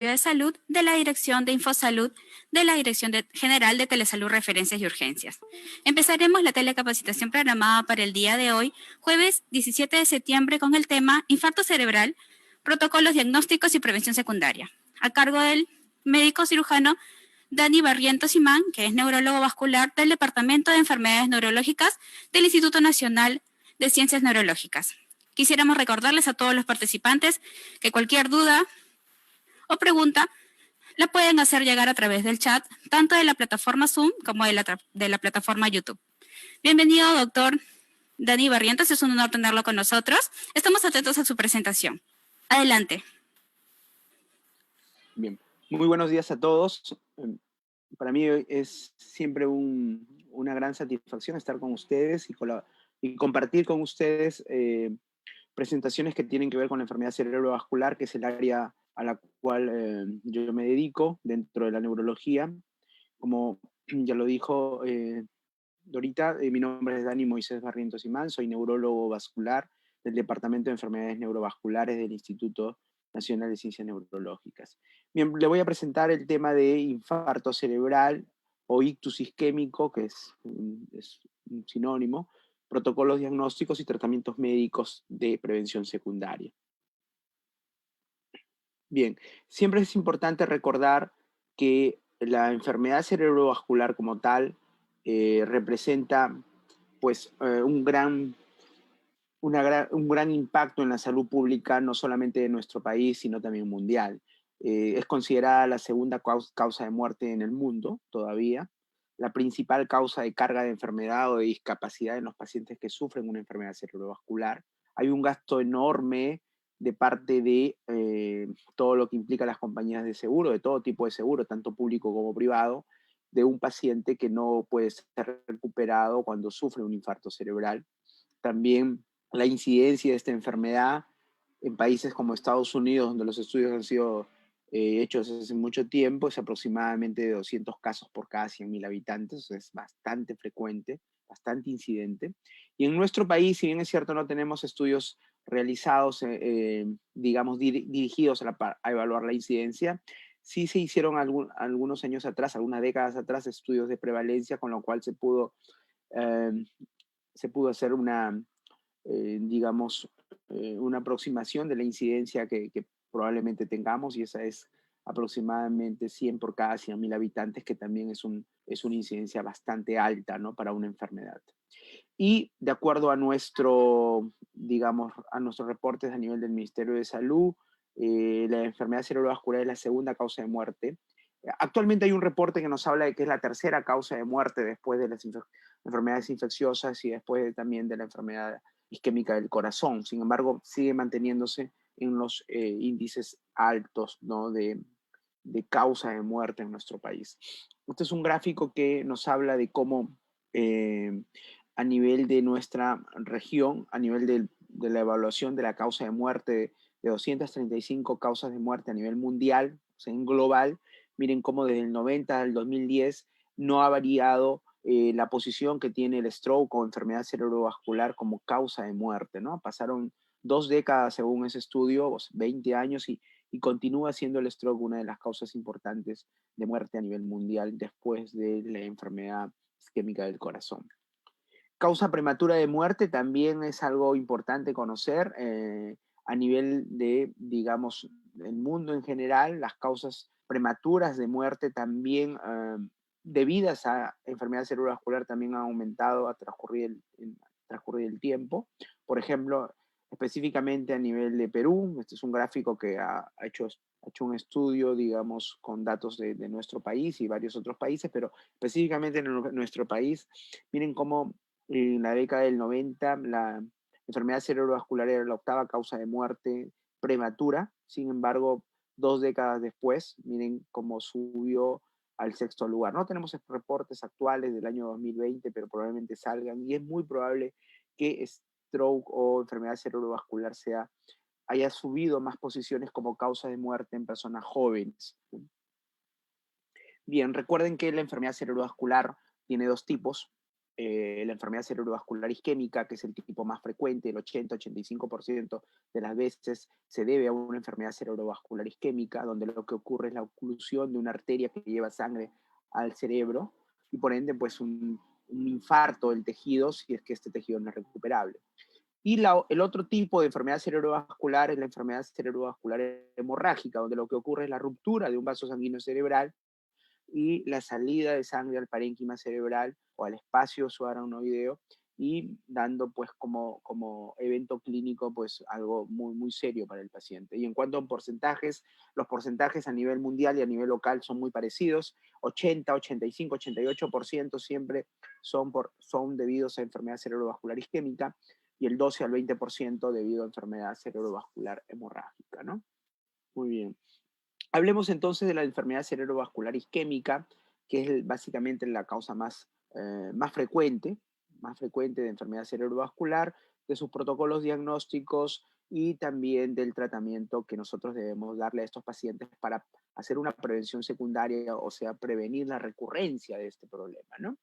de Salud de la Dirección de Infosalud de la General de Telesalud, Referencias y Urgencias. Empezaremos la telecapacitación programada para el día de hoy, jueves 17 de septiembre, con el tema Infarto cerebral, protocolos diagnósticos y prevención secundaria, a cargo del médico cirujano Dani Barrientos Simán, que es neurólogo vascular del Departamento de Enfermedades Neurológicas del Instituto Nacional de Ciencias Neurológicas. Quisiéramos recordarles a todos los participantes que cualquier duda o pregunta la pueden hacer llegar a través del chat, tanto de la plataforma Zoom como de la plataforma YouTube. Bienvenido, doctor Dani Barrientos, es un honor tenerlo con nosotros. Estamos atentos a su presentación. Adelante. Bien, muy buenos días a todos. Para mí es siempre una gran satisfacción estar con ustedes y compartir con ustedes presentaciones que tienen que ver con la enfermedad cerebrovascular, que es el área a la cual yo me dedico dentro de la neurología. Como ya lo dijo Dorita, mi nombre es Dani Moisés Barrientos Simán, soy neurólogo vascular del Departamento de Enfermedades Neurovasculares del Instituto Nacional de Ciencias Neurológicas. Bien, le voy a presentar el tema de infarto cerebral o ictus isquémico, que es un sinónimo, protocolos diagnósticos y tratamientos médicos de prevención secundaria. Bien, siempre es importante recordar que la enfermedad cerebrovascular como tal representa pues un gran impacto en la salud pública, no solamente de nuestro país, sino también mundial. Es considerada la segunda causa de muerte en el mundo todavía, la principal causa de carga de enfermedad o de discapacidad en los pacientes que sufren una enfermedad cerebrovascular. Hay un gasto enorme de parte de todo lo que implica las compañías de seguro, de todo tipo de seguro, tanto público como privado, de un paciente que no puede ser recuperado cuando sufre un infarto cerebral. También la incidencia de esta enfermedad en países como Estados Unidos, donde los estudios han sido hechos hace mucho tiempo, es aproximadamente de 200 casos por cada 100.000 habitantes, es bastante frecuente, bastante incidente. Y en nuestro país, si bien es cierto, no tenemos estudios realizados, digamos, dirigidos a evaluar la incidencia, sí se hicieron algunos años atrás, algunas décadas atrás, estudios de prevalencia, con lo cual eh, se pudo hacer digamos, una aproximación de la incidencia que probablemente tengamos, y esa es aproximadamente 100 por cada 100.000 habitantes, que también es una incidencia bastante alta, ¿no?, para una enfermedad. Y de acuerdo a digamos, a nuestros reportes a nivel del Ministerio de Salud, la enfermedad cerebrovascular es la segunda causa de muerte. Actualmente hay un reporte que nos habla de que es la tercera causa de muerte después de las enfermedades infecciosas y después también de la enfermedad isquémica del corazón. Sin embargo, sigue manteniéndose en los índices altos, ¿no?, de causa de muerte en nuestro país. Este es un gráfico que nos habla de cómo a nivel de nuestra región, a nivel de la evaluación de la causa de muerte, de 235 causas de muerte a nivel mundial, o sea, en global, miren cómo desde el 90 al 2010 no ha variado la posición que tiene el stroke o enfermedad cerebrovascular como causa de muerte, ¿no? Pasaron 2 décadas según ese estudio, 20 años, y continúa siendo el stroke una de las causas importantes de muerte a nivel mundial después de la enfermedad isquémica del corazón. Causa prematura de muerte también es algo importante conocer a nivel de, digamos, el mundo en general. Las causas prematuras de muerte también debidas a enfermedad cerebrovascular también han aumentado a transcurrir el tiempo. Por ejemplo, específicamente a nivel de Perú, este es un gráfico que ha hecho un estudio, digamos, con datos de nuestro país y varios otros países, pero específicamente en nuestro país, miren cómo en la década del 90 la enfermedad cerebrovascular era la octava causa de muerte prematura. Sin embargo, 2 décadas después, miren cómo subió al sexto lugar. No tenemos reportes actuales del año 2020, pero probablemente salgan, y es muy probable que stroke o enfermedad cerebrovascular haya subido más posiciones como causa de muerte en personas jóvenes. Bien, recuerden que la enfermedad cerebrovascular tiene dos tipos. la enfermedad cerebrovascular isquémica, que es el tipo más frecuente, el 80-85% de las veces se debe a una enfermedad cerebrovascular isquémica, donde lo que ocurre es la oclusión de una arteria que lleva sangre al cerebro y por ende pues un infarto del tejido si es que este tejido no es recuperable. Y el otro tipo de enfermedad cerebrovascular es la enfermedad cerebrovascular hemorrágica, donde lo que ocurre es la ruptura de un vaso sanguíneo cerebral y la salida de sangre al parénquima cerebral o al espacio subaracnoideo y dando pues como evento clínico pues algo muy, muy serio para el paciente. Y en cuanto a porcentajes, los porcentajes a nivel mundial y a nivel local son muy parecidos, 80, 85, 88% siempre son debidos a enfermedad cerebrovascular isquémica y el 12 al 20% debido a enfermedad cerebrovascular hemorrágica, ¿no? Muy bien. Hablemos entonces de la enfermedad cerebrovascular isquémica, que es básicamente la causa más frecuente de enfermedad cerebrovascular, de sus protocolos diagnósticos y también del tratamiento que nosotros debemos darle a estos pacientes para hacer una prevención secundaria, o sea, prevenir la recurrencia de este problema, ¿no?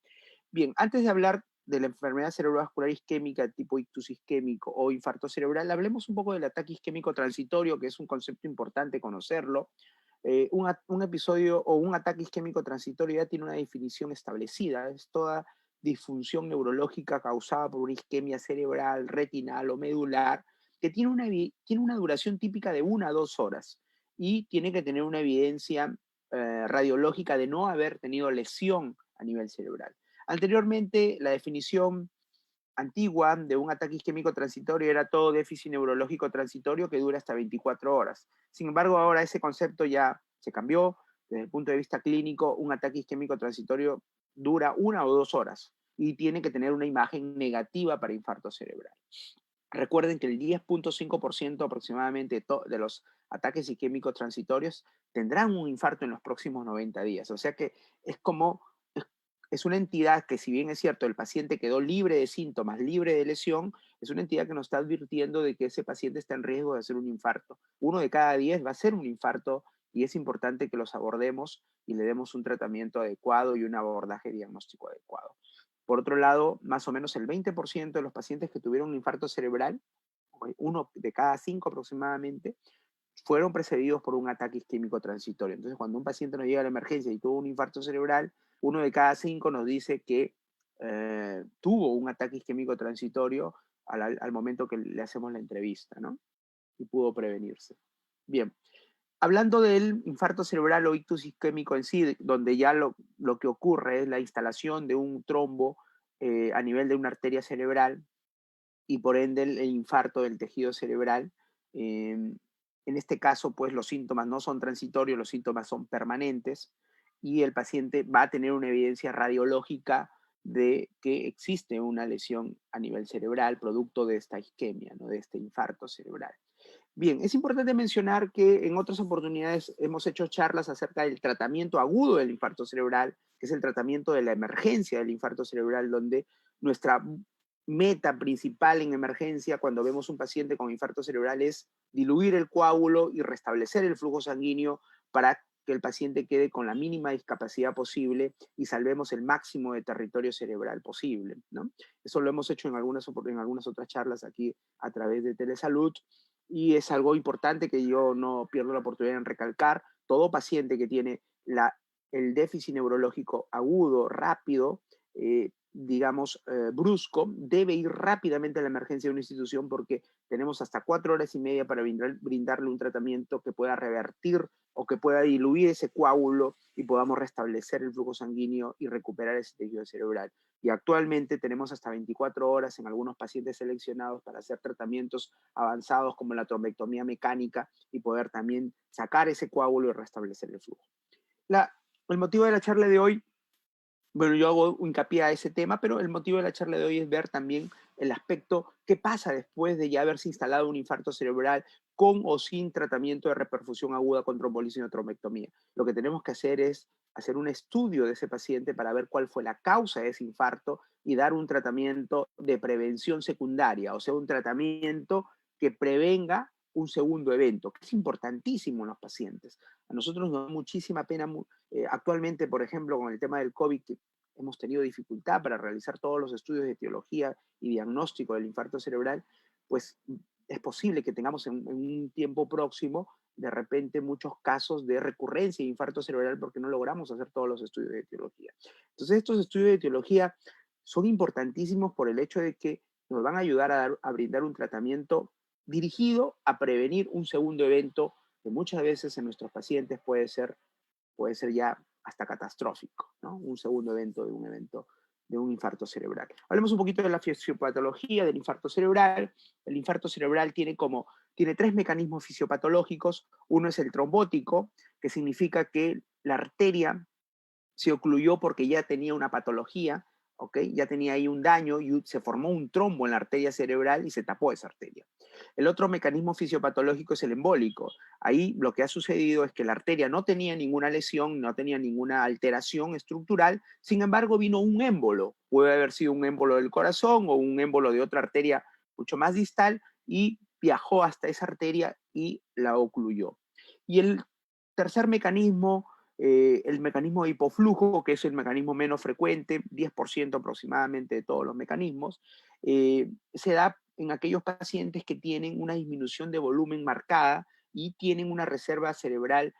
Bien, antes de hablar de la enfermedad cerebrovascular isquémica tipo ictus isquémico o infarto cerebral, hablemos un poco del ataque isquémico transitorio, que es un concepto importante conocerlo. Un episodio o un ataque isquémico transitorio ya tiene una definición establecida, es toda disfunción neurológica causada por una isquemia cerebral, retinal o medular, que tiene una duración típica de 1 a 2 horas y tiene que tener una evidencia radiológica de no haber tenido lesión a nivel cerebral. Anteriormente, la definición antigua de un ataque isquémico transitorio era todo déficit neurológico transitorio que dura hasta 24 horas. Sin embargo, ahora ese concepto ya se cambió. Desde el punto de vista clínico, un ataque isquémico transitorio dura 1 o 2 horas y tiene que tener una imagen negativa para infarto cerebral. Recuerden que el 10.5% aproximadamente de los ataques isquémicos transitorios tendrán un infarto en los próximos 90 días. O sea que es como, es una entidad que, si bien es cierto, el paciente quedó libre de síntomas, libre de lesión, es una entidad que nos está advirtiendo de que ese paciente está en riesgo de hacer un infarto. 1 de cada 10 va a ser un infarto y es importante que los abordemos y le demos un tratamiento adecuado y un abordaje diagnóstico adecuado. Por otro lado, más o menos el 20% de los pacientes que tuvieron un infarto cerebral, 1 de cada 5 aproximadamente, fueron precedidos por un ataque isquémico transitorio. Entonces, cuando un paciente nos llega a la emergencia y tuvo un infarto cerebral, 1 de cada 5 nos dice que tuvo un ataque isquémico transitorio al momento que le hacemos la entrevista, ¿no? Y pudo prevenirse. Bien, hablando del infarto cerebral o ictus isquémico en sí, donde ya lo que ocurre es la instalación de un trombo a nivel de una arteria cerebral y por ende el infarto del tejido cerebral. En este caso, pues los síntomas no son transitorios, los síntomas son permanentes y el paciente va a tener una evidencia radiológica de que existe una lesión a nivel cerebral producto de esta isquemia, ¿no? De este infarto cerebral. Bien, es importante mencionar que en otras oportunidades hemos hecho charlas acerca del tratamiento agudo del infarto cerebral, que es el tratamiento de la emergencia del infarto cerebral, donde nuestra meta principal en emergencia cuando vemos un paciente con infarto cerebral es diluir el coágulo y restablecer el flujo sanguíneo para que el paciente quede con la mínima discapacidad posible y salvemos el máximo de territorio cerebral posible, ¿no? Eso lo hemos hecho en algunas otras charlas aquí a través de Telesalud y es algo importante que yo no pierdo la oportunidad en recalcar. Todo paciente que tiene el déficit neurológico agudo, rápido, digamos, brusco, debe ir rápidamente a la emergencia de una institución porque tenemos hasta 4 horas y media para brindarle un tratamiento que pueda revertir o que pueda diluir ese coágulo y podamos restablecer el flujo sanguíneo y recuperar ese tejido cerebral. Y actualmente tenemos hasta 24 horas en algunos pacientes seleccionados para hacer tratamientos avanzados como la trombectomía mecánica y poder también sacar ese coágulo y restablecer el flujo. El motivo de la charla de hoy, bueno, yo hago hincapié a ese tema, pero el motivo de la charla de hoy es ver también el aspecto qué pasa después de ya haberse instalado un infarto cerebral con o sin tratamiento de reperfusión aguda con trombolisis o trombectomía. Lo que tenemos que hacer es hacer un estudio de ese paciente para ver cuál fue la causa de ese infarto y dar un tratamiento de prevención secundaria, o sea, un tratamiento que prevenga un segundo evento, que es importantísimo en los pacientes. A nosotros nos da muchísima pena actualmente, por ejemplo, con el tema del COVID, que hemos tenido dificultad para realizar todos los estudios de etiología y diagnóstico del infarto cerebral, pues es posible que tengamos en un tiempo próximo de repente muchos casos de recurrencia de infarto cerebral porque no logramos hacer todos los estudios de etiología. Entonces estos estudios de etiología son importantísimos por el hecho de que nos van a ayudar a brindar un tratamiento dirigido a prevenir un segundo evento que muchas veces en nuestros pacientes puede ser ya hasta catastrófico, ¿no? Un segundo evento de un infarto cerebral. Hablemos un poquito de la fisiopatología del infarto cerebral. El infarto cerebral tiene tres mecanismos fisiopatológicos. Uno es el trombótico, que significa que la arteria se ocluyó porque ya tenía una patología, ¿ok? Ya tenía ahí un daño y se formó un trombo en la arteria cerebral y se tapó esa arteria. El otro mecanismo fisiopatológico es el embólico. Ahí lo que ha sucedido es que la arteria no tenía ninguna lesión, no tenía ninguna alteración estructural, sin embargo vino un émbolo. Puede haber sido un émbolo del corazón o un émbolo de otra arteria mucho más distal y viajó hasta esa arteria y la ocluyó. Y el tercer mecanismo, el mecanismo de hipoflujo, que es el mecanismo menos frecuente, 10% aproximadamente de todos los mecanismos, se da en aquellos pacientes que tienen una disminución de volumen marcada y tienen una reserva cerebral,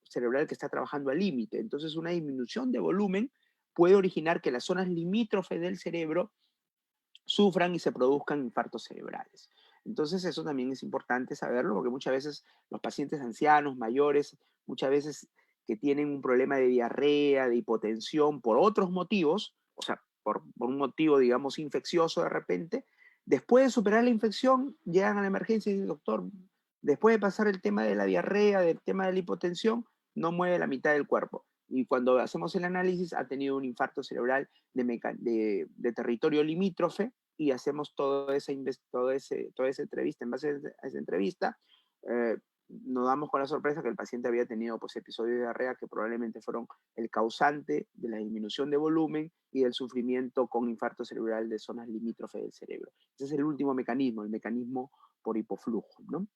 cerebral que está trabajando al límite. Entonces, una disminución de volumen puede originar que las zonas limítrofes del cerebro sufran y se produzcan infartos cerebrales. Entonces eso también es importante saberlo porque muchas veces los pacientes ancianos, mayores, muchas veces que tienen un problema de diarrea, de hipotensión por otros motivos, o sea, por un motivo, digamos, infeccioso de repente, después de superar la infección, llegan a la emergencia y dicen, doctor, después de pasar el tema de la diarrea, del tema de la hipotensión, no mueve la mitad del cuerpo. Y cuando hacemos el análisis, ha tenido un infarto cerebral de territorio limítrofe y hacemos toda esa entrevista. En base a esa entrevista, eh, nos damos con la sorpresa que el paciente había tenido pues, episodios de diarrea que probablemente fueron el causante de la disminución de volumen y del sufrimiento con infarto cerebral de zonas limítrofes del cerebro. Ese es el último mecanismo, el mecanismo por hipoflujo, ¿no?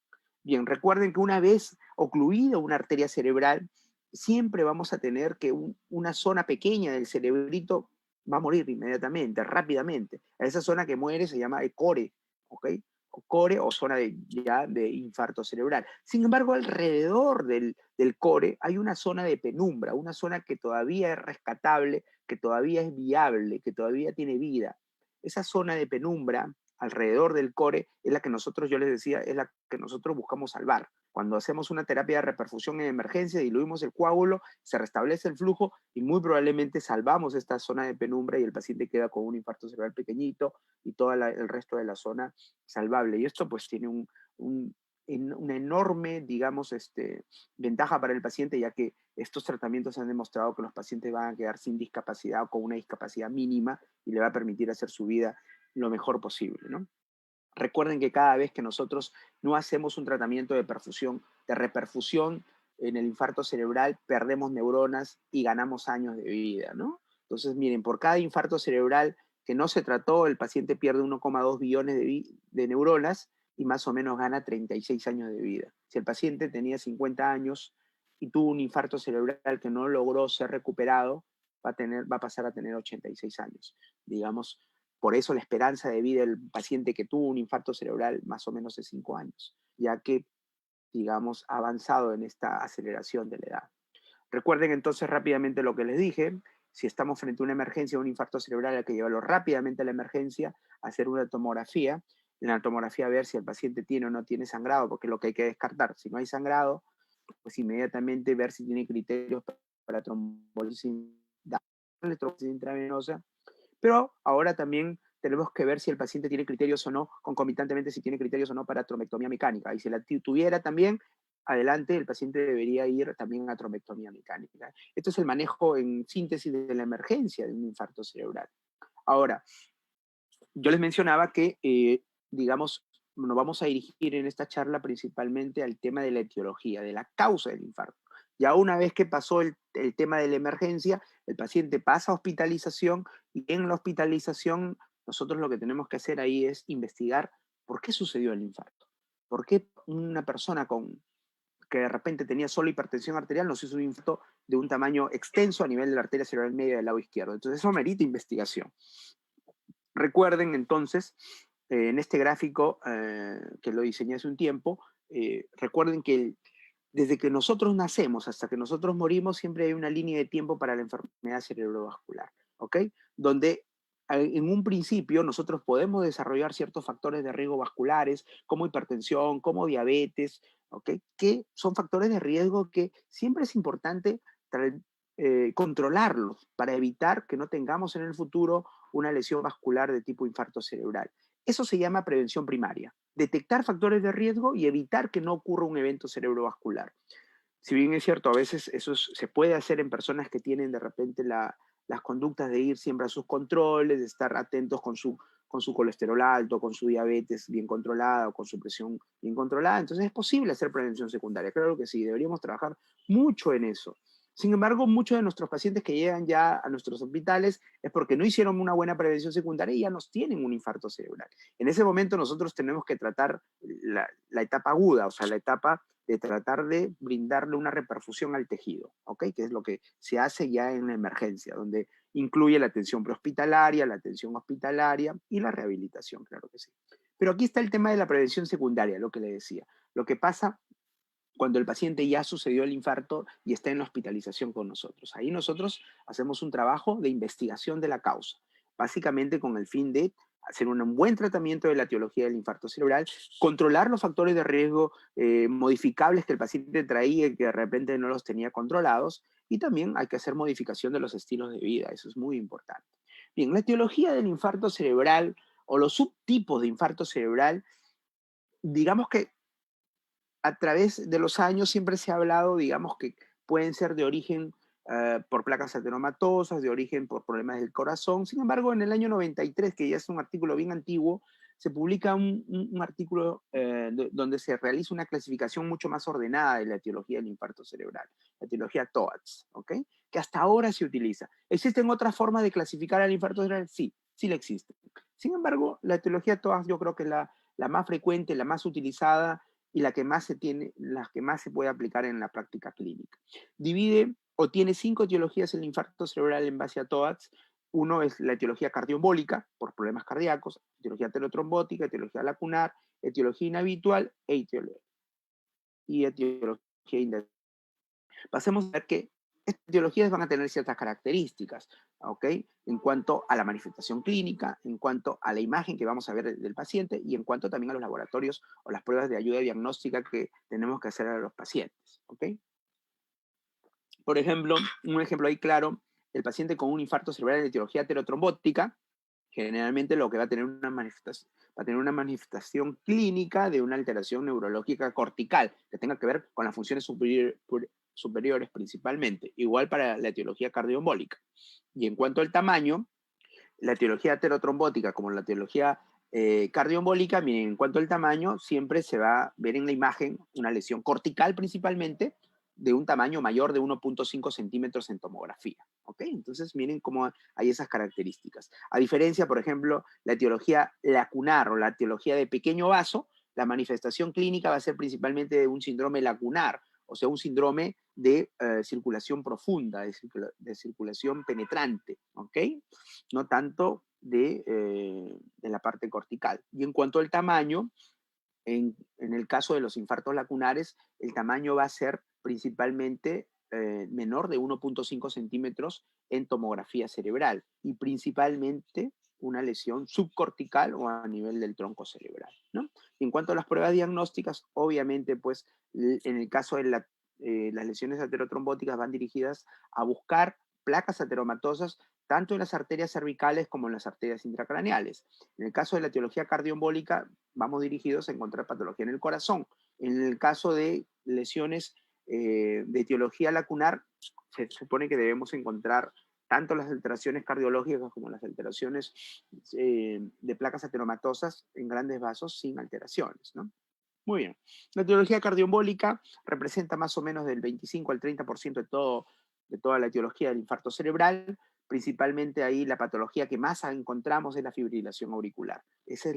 Bien, recuerden que una vez ocluida una arteria cerebral, siempre vamos a tener que una zona pequeña del cerebrito va a morir inmediatamente, rápidamente. A esa zona que muere se llama el core, ¿ok? O core o zona ya de infarto cerebral. Sin embargo, alrededor del core hay una zona de penumbra, una zona que todavía es rescatable, que todavía es viable, que todavía tiene vida. Esa zona de penumbra alrededor del core es la que nosotros, yo les decía, es la que nosotros buscamos salvar. Cuando hacemos una terapia de reperfusión en emergencia, diluimos el coágulo, se restablece el flujo y muy probablemente salvamos esta zona de penumbra y el paciente queda con un infarto cerebral pequeñito y todo el resto de la zona salvable. Y esto pues tiene una enorme, digamos, ventaja para el paciente, ya que estos tratamientos han demostrado que los pacientes van a quedar sin discapacidad o con una discapacidad mínima y le va a permitir hacer su vida lo mejor posible, ¿no? Recuerden que cada vez que nosotros no hacemos un tratamiento de reperfusión en el infarto cerebral, perdemos neuronas y ganamos años de vida, ¿no? Entonces, miren, por cada infarto cerebral que no se trató, el paciente pierde 1,2 billones de neuronas y más o menos gana 36 años de vida. Si el paciente tenía 50 años y tuvo un infarto cerebral que no logró ser recuperado, va a pasar a tener 86 años. Digamos, por eso la esperanza de vida del paciente que tuvo un infarto cerebral más o menos de 5 años, ya que, digamos, ha avanzado en esta aceleración de la edad. Recuerden entonces rápidamente lo que les dije. Si estamos frente a una emergencia o un infarto cerebral, hay que llevarlo rápidamente a la emergencia, hacer una tomografía. En la tomografía ver si el paciente tiene o no tiene sangrado, porque es lo que hay que descartar. Si no hay sangrado, pues inmediatamente ver si tiene criterios para trombolisis intravenosa, pero ahora también tenemos que ver si el paciente tiene criterios o no, concomitantemente si tiene criterios o no para tromectomía mecánica. Y si la tuviera también, adelante, el paciente debería ir también a tromectomía mecánica. Esto es el manejo en síntesis de la emergencia de un infarto cerebral. Ahora, yo les mencionaba que, digamos, nos vamos a dirigir en esta charla principalmente al tema de la etiología, de la causa del infarto. Ya una vez que pasó el tema de la emergencia, el paciente pasa a hospitalización y en la hospitalización nosotros lo que tenemos que hacer ahí es investigar por qué sucedió el infarto. ¿Por qué una persona que de repente tenía solo hipertensión arterial, nos hizo un infarto de un tamaño extenso a nivel de la arteria cerebral media del lado izquierdo. Entonces eso merita investigación. Recuerden entonces, en este gráfico que lo diseñé hace un tiempo, recuerden que desde que nosotros nacemos hasta que nosotros morimos, siempre hay una línea de tiempo para la enfermedad cerebrovascular, ¿ok? Donde en un principio nosotros podemos desarrollar ciertos factores de riesgo vasculares, como hipertensión, como diabetes, ¿ok? Que son factores de riesgo que siempre es importante controlarlos para evitar que no tengamos en el futuro una lesión vascular de tipo infarto cerebral. Eso se llama prevención primaria. Detectar factores de riesgo y evitar que no ocurra un evento cerebrovascular. Si bien es cierto, a veces se puede hacer en personas que tienen de repente las conductas de ir siempre a sus controles, de estar atentos con su colesterol alto, con su diabetes bien controlada o con su presión bien controlada. Entonces es posible hacer prevención secundaria. Claro que sí, deberíamos trabajar mucho en eso. Sin embargo, muchos de nuestros pacientes que llegan ya a nuestros hospitales es porque no hicieron una buena prevención secundaria y ya nos tienen un infarto cerebral. En ese momento nosotros tenemos que tratar la etapa aguda, o sea, la etapa de tratar de brindarle una reperfusión al tejido, ¿ok? Que es lo que se hace ya en la emergencia, donde incluye la atención prehospitalaria, la atención hospitalaria y la rehabilitación, claro que sí. Pero aquí está el tema de la prevención secundaria, lo que le decía. Lo que pasa cuando el paciente ya sucedió el infarto y está en la hospitalización con nosotros. Ahí nosotros hacemos un trabajo de investigación de la causa, básicamente con el fin de hacer un buen tratamiento de la etiología del infarto cerebral, controlar los factores de riesgo modificables que el paciente traía y que de repente no los tenía controlados, y también hay que hacer modificación de los estilos de vida, eso es muy importante. Bien, la etiología del infarto cerebral o los subtipos de infarto cerebral, digamos que a través de los años siempre se ha hablado, digamos, que pueden ser de origen por placas ateromatosas, de origen por problemas del corazón. Sin embargo, en el año 93, que ya es un artículo bien antiguo, se publica un artículo donde se realiza una clasificación mucho más ordenada de la etiología del infarto cerebral, la etiología TOACS, ¿ok? Que hasta ahora se utiliza. ¿Existen otras formas de clasificar al infarto cerebral? Sí, sí la existen. Sin embargo, la etiología TOACS yo creo que es la más frecuente, la más utilizada y la que más se puede aplicar en la práctica clínica. Divide o tiene 5 etiologías el infarto cerebral en base a TOACS. Uno es la etiología cardioembólica, por problemas cardíacos, etiología aterotrombótica, etiología lacunar, etiología inhabitual y etiología indeterminada. Pasemos a ver que estas etiologías van a tener ciertas características, ¿ok? En cuanto a la manifestación clínica, en cuanto a la imagen que vamos a ver del paciente y en cuanto también a los laboratorios o las pruebas de ayuda diagnóstica que tenemos que hacer a los pacientes, ¿ok? Por ejemplo, un ejemplo ahí claro, el paciente con un infarto cerebral de etiología aterotrombótica, generalmente lo que va a tener una manifestación clínica de una alteración neurológica cortical que tenga que ver con las funciones superiores principalmente, igual para la etiología cardioembólica. Y en cuanto al tamaño, la etiología aterotrombótica como la etiología cardioembólica, miren, en cuanto al tamaño, siempre se va a ver en la imagen una lesión cortical principalmente, de un tamaño mayor de 1.5 centímetros en tomografía. ¿Ok? Entonces, miren cómo hay esas características. A diferencia, por ejemplo, la etiología lacunar o la etiología de pequeño vaso, la manifestación clínica va a ser principalmente de un síndrome lacunar, o sea, un síndrome de circulación profunda, de circulación penetrante, ¿ok? No tanto de la parte cortical. Y en cuanto al tamaño, en el caso de los infartos lacunares, el tamaño va a ser principalmente menor de 1.5 centímetros en tomografía cerebral y principalmente una lesión subcortical o a nivel del tronco cerebral, ¿no? Y en cuanto a las pruebas diagnósticas, obviamente, pues en el caso de las lesiones aterotrombóticas van dirigidas a buscar placas ateromatosas tanto en las arterias cervicales como en las arterias intracraneales. En el caso de la etiología cardioembólica, vamos dirigidos a encontrar patología en el corazón. En el caso de lesiones de etiología lacunar, se supone que debemos encontrar tanto las alteraciones cardiológicas como las alteraciones de placas ateromatosas en grandes vasos sin alteraciones, ¿no? Muy bien. La etiología cardioembólica representa más o menos del 25 al 30% de toda la etiología del infarto cerebral. Principalmente ahí la patología que más encontramos es la fibrilación auricular. Esa es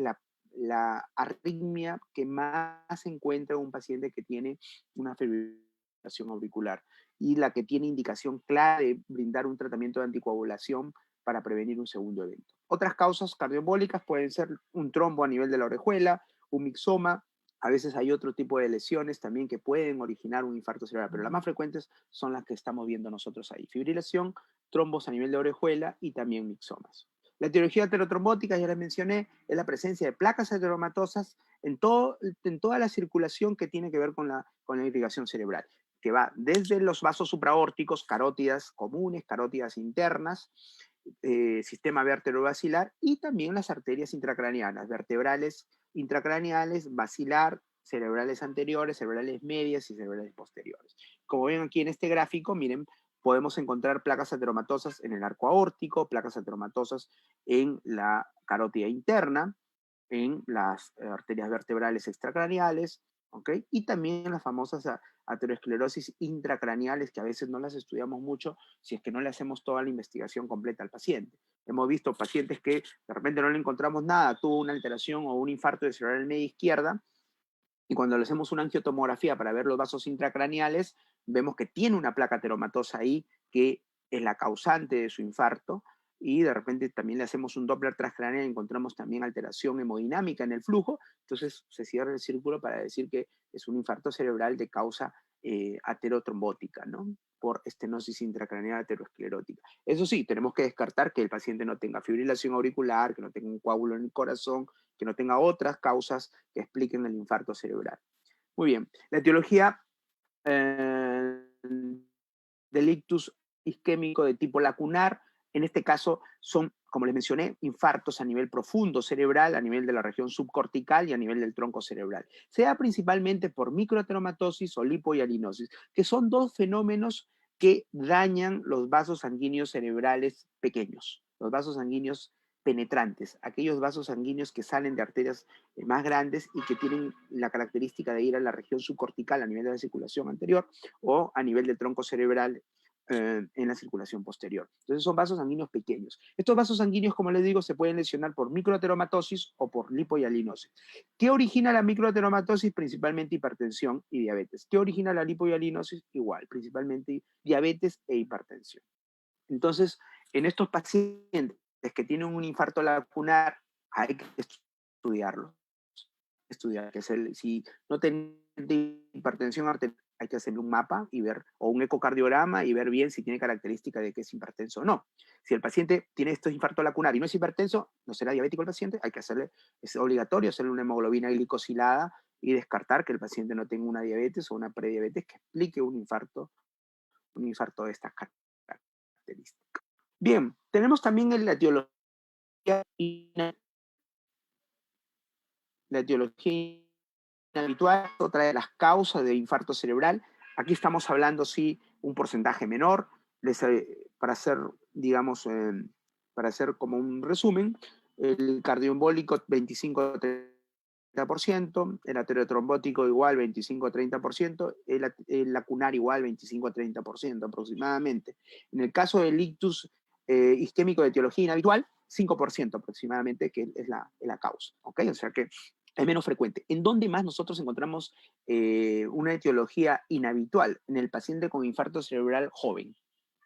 la arritmia que más se encuentra en un paciente que tiene una fibrilación auricular y la que tiene indicación clara de brindar un tratamiento de anticoagulación para prevenir un segundo evento. Otras causas cardioembólicas pueden ser un trombo a nivel de la orejuela, un mixoma. A veces hay otro tipo de lesiones también que pueden originar un infarto cerebral, pero las más frecuentes son las que estamos viendo nosotros ahí. Fibrilación, trombos a nivel de orejuela y también mixomas. La etiología aterotrombótica, ya les mencioné, es la presencia de placas ateromatosas en toda la circulación que tiene que ver con la irrigación cerebral, que va desde los vasos supraórticos, carótidas comunes, carótidas internas, sistema vértebro-basilar y también las arterias intracraneanas, vertebrales, intracraneales, basilar, cerebrales anteriores, cerebrales medias y cerebrales posteriores. Como ven aquí en este gráfico, miren, podemos encontrar placas ateromatosas en el arco aórtico, placas ateromatosas en la carótida interna, en las arterias vertebrales extracraneales, ¿ok? Y también las famosas aterosclerosis intracraneales, que a veces no las estudiamos mucho si es que no le hacemos toda la investigación completa al paciente. Hemos visto pacientes que de repente no le encontramos nada, tuvo una alteración o un infarto de cerebral media izquierda, y cuando le hacemos una angiotomografía para ver los vasos intracraneales, vemos que tiene una placa ateromatosa ahí que es la causante de su infarto, y de repente también le hacemos un Doppler transcraneal y encontramos también alteración hemodinámica en el flujo, entonces se cierra el círculo para decir que es un infarto cerebral de causa aterotrombótica, ¿no? Por estenosis intracraneal aterosclerótica. Eso sí, tenemos que descartar que el paciente no tenga fibrilación auricular, que no tenga un coágulo en el corazón, que no tenga otras causas que expliquen el infarto cerebral. Muy bien, la etiología del ictus isquémico de tipo lacunar, en este caso son, como les mencioné, infartos a nivel profundo cerebral, a nivel de la región subcortical y a nivel del tronco cerebral. Se da principalmente por microateromatosis o lipohialinosis, que son dos fenómenos que dañan los vasos sanguíneos cerebrales pequeños, los vasos sanguíneos penetrantes, aquellos vasos sanguíneos que salen de arterias más grandes y que tienen la característica de ir a la región subcortical a nivel de la circulación anterior o a nivel del tronco cerebral en la circulación posterior. Entonces son vasos sanguíneos pequeños. Estos vasos sanguíneos, como les digo, se pueden lesionar por microateromatosis o por lipohialinosis. ¿Qué origina la microateromatosis? Principalmente hipertensión y diabetes. ¿Qué origina la lipohialinosis? Igual, principalmente diabetes e hipertensión. Entonces, en estos pacientes que tienen un infarto lacunar, hay que estudiarlo. Estudiar, si no tiene hipertensión arterial, hay que hacerle un mapa y ver, o un ecocardiograma y ver bien si tiene característica de que es hipertenso o no. Si el paciente tiene estos infarto lacunar y no es hipertenso, no será diabético el paciente, hay que hacerle, es obligatorio hacerle una hemoglobina glicosilada y descartar que el paciente no tenga una diabetes o una prediabetes que explique un infarto de estas características. Bien, tenemos también la etiología, la etiología habitual, otra de las causas de infarto cerebral. Aquí estamos hablando, sí, un porcentaje menor, para hacer, digamos, para hacer como un resumen, el cardioembólico 25-30%, el aterotrombótico igual 25-30%, el lacunar igual 25-30% aproximadamente. En el caso del ictus isquémico de etiología inhabitual, 5% aproximadamente, que es la causa. ¿Okay? O sea que es menos frecuente. ¿En dónde más nosotros encontramos una etiología inhabitual? En el paciente con infarto cerebral joven.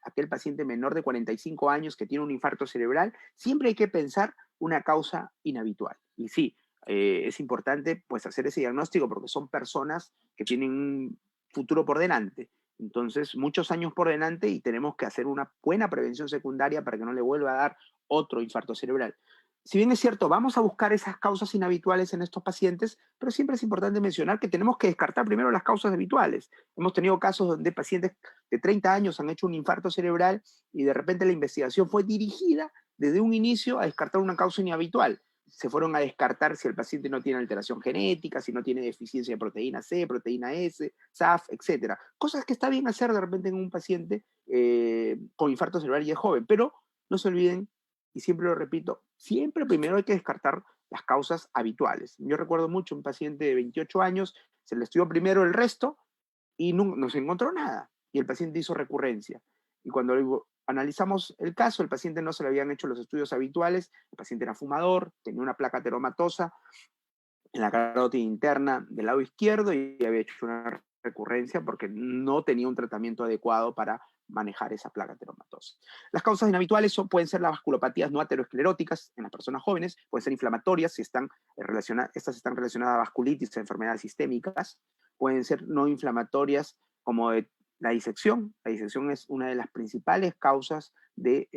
Aquel paciente menor de 45 años que tiene un infarto cerebral, siempre hay que pensar una causa inhabitual. Y sí, es importante pues hacer ese diagnóstico porque son personas que tienen un futuro por delante. Entonces, muchos años por delante y tenemos que hacer una buena prevención secundaria para que no le vuelva a dar otro infarto cerebral. Si bien es cierto, vamos a buscar esas causas inhabituales en estos pacientes, pero siempre es importante mencionar que tenemos que descartar primero las causas habituales. Hemos tenido casos donde pacientes de 30 años han hecho un infarto cerebral y de repente la investigación fue dirigida desde un inicio a descartar una causa inhabitual. Se fueron a descartar si el paciente no tiene alteración genética, si no tiene deficiencia de proteína C, proteína S, SAF, etc. Cosas que está bien hacer de repente en un paciente con infarto cerebral y es joven, pero no se olviden, y siempre lo repito, siempre primero hay que descartar las causas habituales. Yo recuerdo mucho un paciente de 28 años, se le estudió primero el resto y no se encontró nada. Y el paciente hizo recurrencia. Y cuando analizamos el caso, el paciente no se le habían hecho los estudios habituales, el paciente era fumador, tenía una placa ateromatosa, en la carótida interna del lado izquierdo y había hecho una recurrencia porque no tenía un tratamiento adecuado para manejar esa placa ateromatosa. Las causas inhabituales pueden ser las vasculopatías no ateroscleróticas en las personas jóvenes, pueden ser inflamatorias si están estas están relacionadas a vasculitis, a enfermedades sistémicas, pueden ser no inflamatorias como la disección. La disección es una de las principales causas de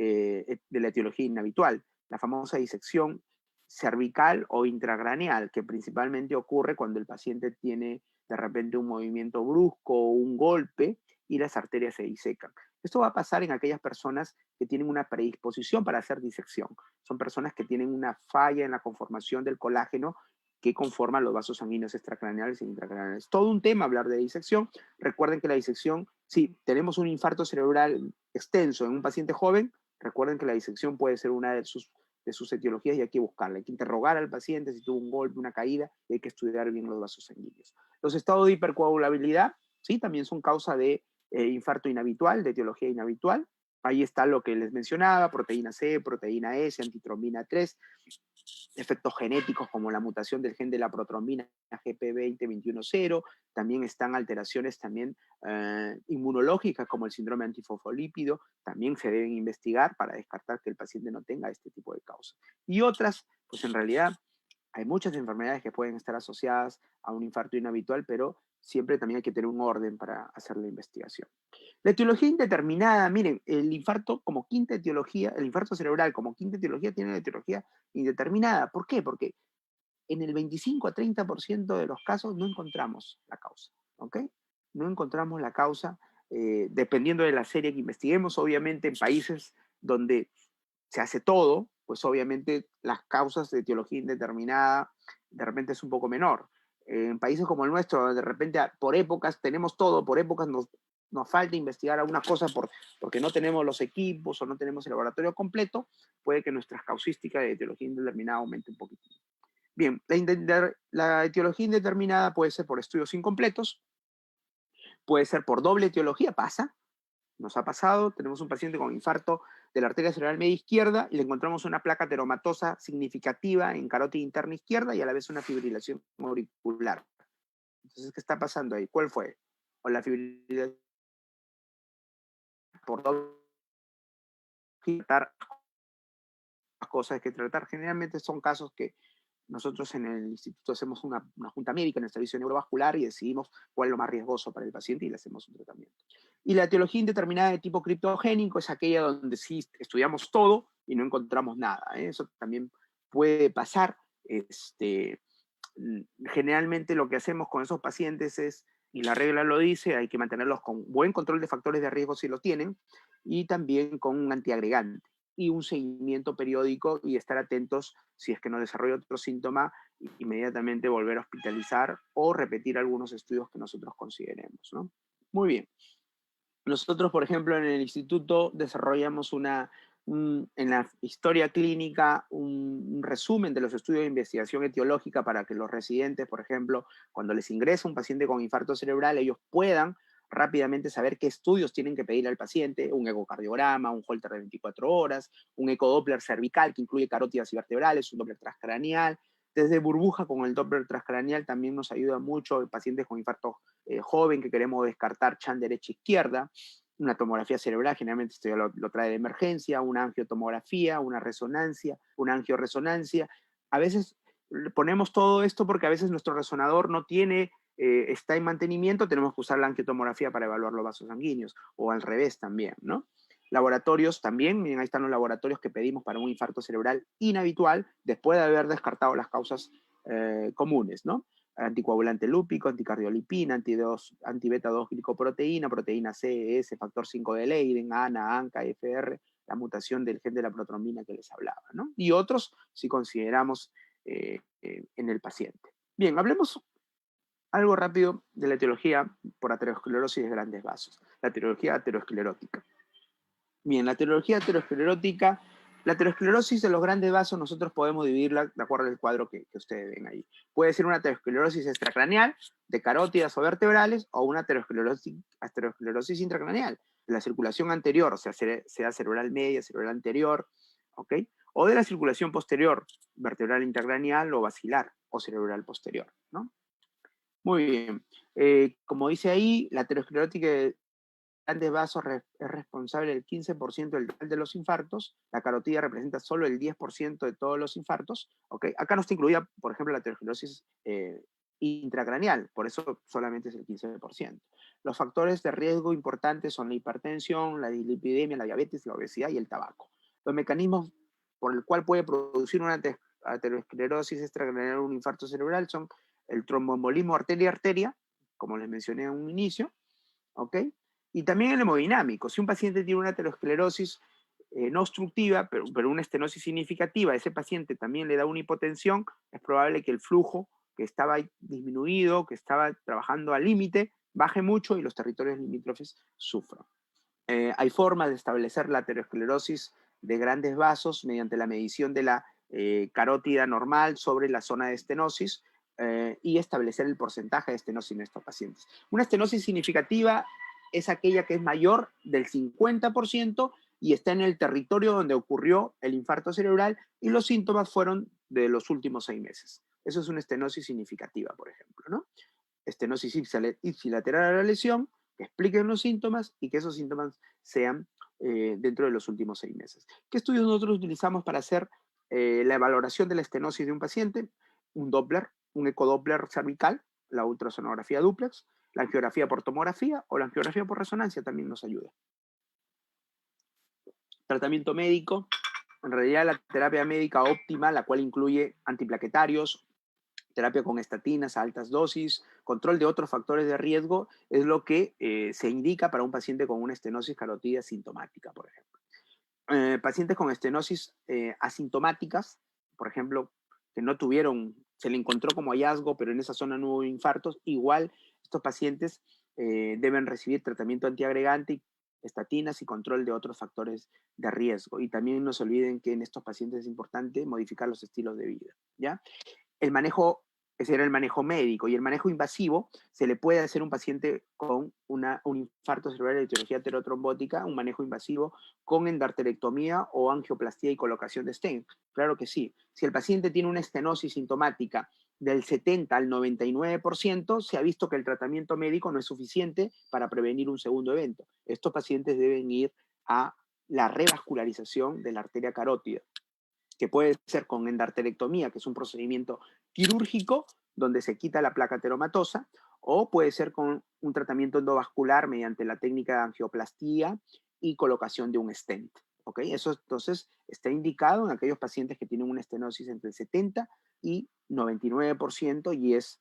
la etiología inhabitual. La famosa disección cervical o intracraneal, que principalmente ocurre cuando el paciente tiene de repente un movimiento brusco o un golpe y las arterias se disecan. Esto va a pasar en aquellas personas que tienen una predisposición para hacer disección. Son personas que tienen una falla en la conformación del colágeno que conforman los vasos sanguíneos extracraneales e intracraneales. Todo un tema hablar de disección. Recuerden que la disección, si tenemos un infarto cerebral extenso en un paciente joven, recuerden que la disección puede ser una de sus etiologías y hay que buscarla. Hay que interrogar al paciente si tuvo un golpe, una caída, y hay que estudiar bien los vasos sanguíneos. Los estados de hipercoagulabilidad, sí, también son causa de infarto inhabitual, de etiología inhabitual. Ahí está lo que les mencionaba, proteína C, proteína S, antitrombina 3, efectos genéticos como la mutación del gen de la protrombina GP20-21-0, también están alteraciones también inmunológicas como el síndrome antifosfolípido, también se deben investigar para descartar que el paciente no tenga este tipo de causas. Y otras, pues en realidad hay muchas enfermedades que pueden estar asociadas a un infarto inhabitual, pero siempre también hay que tener un orden para hacer la investigación. La etiología indeterminada, miren, el infarto como quinta etiología, el infarto cerebral como quinta etiología tiene una etiología indeterminada. ¿Por qué? Porque en el 25 a 30% de los casos no encontramos la causa, ¿ok? No encontramos la causa, dependiendo de la serie que investiguemos, obviamente en países donde se hace todo, pues obviamente las causas de etiología indeterminada de repente es un poco menor. En países como el nuestro, de repente por épocas tenemos todo, por épocas nos falta investigar algunas cosas porque no tenemos los equipos o no tenemos el laboratorio completo, puede que nuestra causística de etiología indeterminada aumente un poquito. Bien, la etiología indeterminada puede ser por estudios incompletos, puede ser por doble etiología, pasa, nos ha pasado, tenemos un paciente con infarto de la arteria cerebral media izquierda y le encontramos una placa ateromatosa significativa en carótida interna izquierda y a la vez una fibrilación auricular. Entonces, ¿qué está pasando ahí? ¿Cuál fue? O la fibrilación por doble cosas que tratar. Generalmente son casos que nosotros en el instituto hacemos una junta médica en el servicio neurovascular y decidimos cuál es lo más riesgoso para el paciente y le hacemos un tratamiento. Y la etiología indeterminada de tipo criptogénico es aquella donde sí estudiamos todo y no encontramos nada. Eso también puede pasar. Generalmente lo que hacemos con esos pacientes es, y la regla lo dice, hay que mantenerlos con buen control de factores de riesgo si lo tienen, y también con un antiagregante y un seguimiento periódico y estar atentos si es que no desarrolla otro síntoma, inmediatamente volver a hospitalizar o repetir algunos estudios que nosotros consideremos, ¿no? Muy bien. Nosotros, por ejemplo, en el instituto desarrollamos en la historia clínica un resumen de los estudios de investigación etiológica para que los residentes, por ejemplo, cuando les ingresa un paciente con infarto cerebral, ellos puedan rápidamente saber qué estudios tienen que pedir al paciente, un ecocardiograma, un Holter de 24 horas, un ecodoppler cervical que incluye carótidas y vertebrales, un Doppler transcranial. Desde burbuja con el Doppler transcranial también nos ayuda mucho en pacientes con infarto joven que queremos descartar chan derecha-izquierda, una tomografía cerebral, generalmente esto ya lo trae de emergencia, una angiotomografía, una resonancia, una angioresonancia. A veces ponemos todo esto porque a veces nuestro resonador no tiene, está en mantenimiento, tenemos que usar la angiotomografía para evaluar los vasos sanguíneos, o al revés también, ¿no? Laboratorios también, miren, ahí están los laboratorios que pedimos para un infarto cerebral inhabitual, después de haber descartado las causas comunes, ¿no? Anticoagulante lúpico, anticardiolipina, anti-beta 2 glicoproteína, proteína C, S, factor 5 de Leiden, ANA, ANCA, FR, la mutación del gen de la protrombina que les hablaba, ¿no? Y otros si consideramos en el paciente. Bien, hablemos algo rápido de la etiología por aterosclerosis de grandes vasos, la etiología aterosclerótica. Bien, la aterosclerosis de los grandes vasos nosotros podemos dividirla de acuerdo al cuadro que ustedes ven ahí. Puede ser una aterosclerosis extracraneal de carótidas o vertebrales o una aterosclerosis intracraneal de la circulación anterior, o sea cerebral media, cerebral anterior ¿ok? O de la circulación posterior, vertebral intracraneal o basilar o cerebral posterior, ¿no? Muy bien. Como dice ahí, la aterosclerótica de grandes vasos es responsable del 15% del total de los infartos, la carotida representa solo el 10% de todos los infartos, ¿ok? Acá no está incluida, por ejemplo, la aterosclerosis intracraneal, por eso solamente es el 15%. Los factores de riesgo importantes son la hipertensión, la dislipidemia, la diabetes, la obesidad y el tabaco. Los mecanismos por el cual puede producir una aterosclerosis extracraneal o un infarto cerebral son el tromboembolismo arteria-arteria, como les mencioné en un inicio, ¿ok? Y también el hemodinámico. Si un paciente tiene una aterosclerosis no obstructiva, pero una estenosis significativa, ese paciente también le da una hipotensión, es probable que el flujo que estaba disminuido, que estaba trabajando al límite, baje mucho y los territorios limítrofes sufran. Hay formas de establecer la aterosclerosis de grandes vasos mediante la medición de la carótida normal sobre la zona de estenosis y establecer el porcentaje de estenosis en estos pacientes. Una estenosis significativa es aquella que es mayor del 50% y está en el territorio donde ocurrió el infarto cerebral y los síntomas fueron de los últimos 6 meses. Eso es una estenosis significativa, por ejemplo, ¿no? Estenosis ipsilateral a la lesión, que expliquen los síntomas y que esos síntomas sean dentro de los últimos 6 meses. ¿Qué estudios nosotros utilizamos para hacer la valoración de la estenosis de un paciente? Un Doppler, un ecodoppler cervical, la ultrasonografía dúplex, la angiografía por tomografía o la angiografía por resonancia también nos ayuda. Tratamiento médico, en realidad la terapia médica óptima, la cual incluye antiplaquetarios, terapia con estatinas a altas dosis, control de otros factores de riesgo, es lo que se indica para un paciente con una estenosis carótida sintomática, por ejemplo. Pacientes con estenosis asintomáticas, por ejemplo, que no tuvieron, se le encontró como hallazgo, pero en esa zona no hubo infartos, igual estos pacientes deben recibir tratamiento antiagregante y estatinas y control de otros factores de riesgo. Y también no se olviden que en estos pacientes es importante modificar los estilos de vida, ¿ya? El manejo, ese era el manejo médico, y el manejo invasivo se le puede hacer a un paciente con un infarto cerebral de etiología aterotrombótica, un manejo invasivo con endarterectomía o angioplastía y colocación de stent. Claro que sí. Si el paciente tiene una estenosis sintomática del 70 al 99%, se ha visto que el tratamiento médico no es suficiente para prevenir un segundo evento. Estos pacientes deben ir a la revascularización de la arteria carótida, que puede ser con endarterectomía, que es un procedimiento quirúrgico donde se quita la placa ateromatosa, o puede ser con un tratamiento endovascular mediante la técnica de angioplastía y colocación de un stent. ¿Ok? Eso entonces está indicado en aquellos pacientes que tienen una estenosis entre el 70 y 99% y es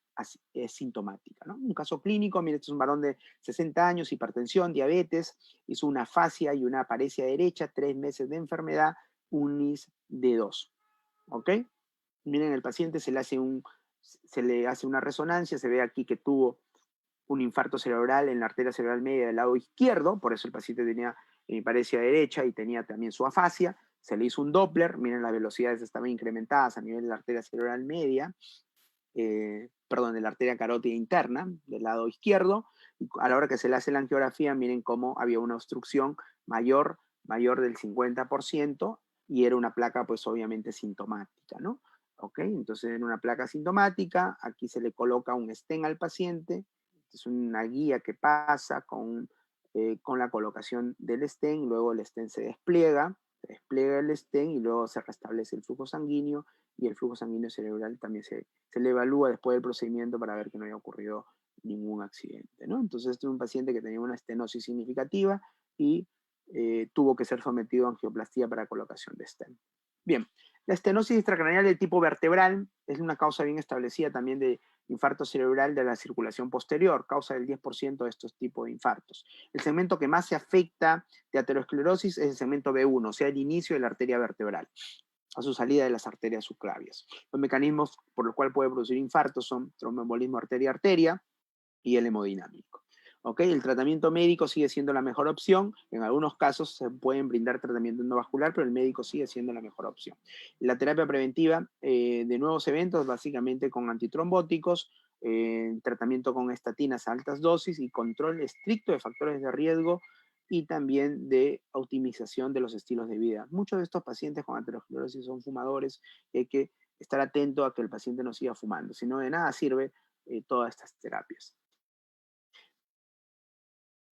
sintomática, ¿no? Un caso clínico, mire, este es un varón de 60 años, hipertensión, diabetes, hizo una fascia y una paresia derecha, 3 meses de enfermedad, UNIS de 2. ¿Ok? Miren, el paciente se le hace una resonancia, se ve aquí que tuvo un infarto cerebral en la arteria cerebral media del lado izquierdo, por eso el paciente tenía paresia derecha y tenía también su afasia. Se le hizo un Doppler, miren, las velocidades estaban incrementadas a nivel de la arteria cerebral media, perdón, de la arteria carótida interna del lado izquierdo. Y a la hora que se le hace la angiografía, miren cómo había una obstrucción mayor del 50% y era una placa pues obviamente sintomática, ¿no? ¿Ok? Entonces en una placa sintomática, aquí se le coloca un stent al paciente, es una guía que pasa con la colocación del stent, luego el stent se despliega el stent y luego se restablece el flujo sanguíneo y el flujo sanguíneo cerebral también se le evalúa después del procedimiento para ver que no haya ocurrido ningún accidente, ¿no? Entonces este es un paciente que tenía una estenosis significativa y tuvo que ser sometido a angioplastía para colocación de stent. Bien, la estenosis extracraneal de tipo vertebral es una causa bien establecida también de infarto cerebral de la circulación posterior, causa del 10% de estos tipos de infartos. El segmento que más se afecta de aterosclerosis es el segmento B1, o sea, el inicio de la arteria vertebral, a su salida de las arterias subclavias. Los mecanismos por los cuales puede producir infartos son tromboembolismo arteria-arteria y el hemodinámico. ¿Okay? El tratamiento médico sigue siendo la mejor opción. En algunos casos se pueden brindar tratamiento endovascular, pero el médico sigue siendo la mejor opción. La terapia preventiva de nuevos eventos, básicamente con antitrombóticos, tratamiento con estatinas a altas dosis y control estricto de factores de riesgo y también de optimización de los estilos de vida. Muchos de estos pacientes con aterosclerosis son fumadores y hay que estar atento a que el paciente no siga fumando, si no de nada sirve todas estas terapias.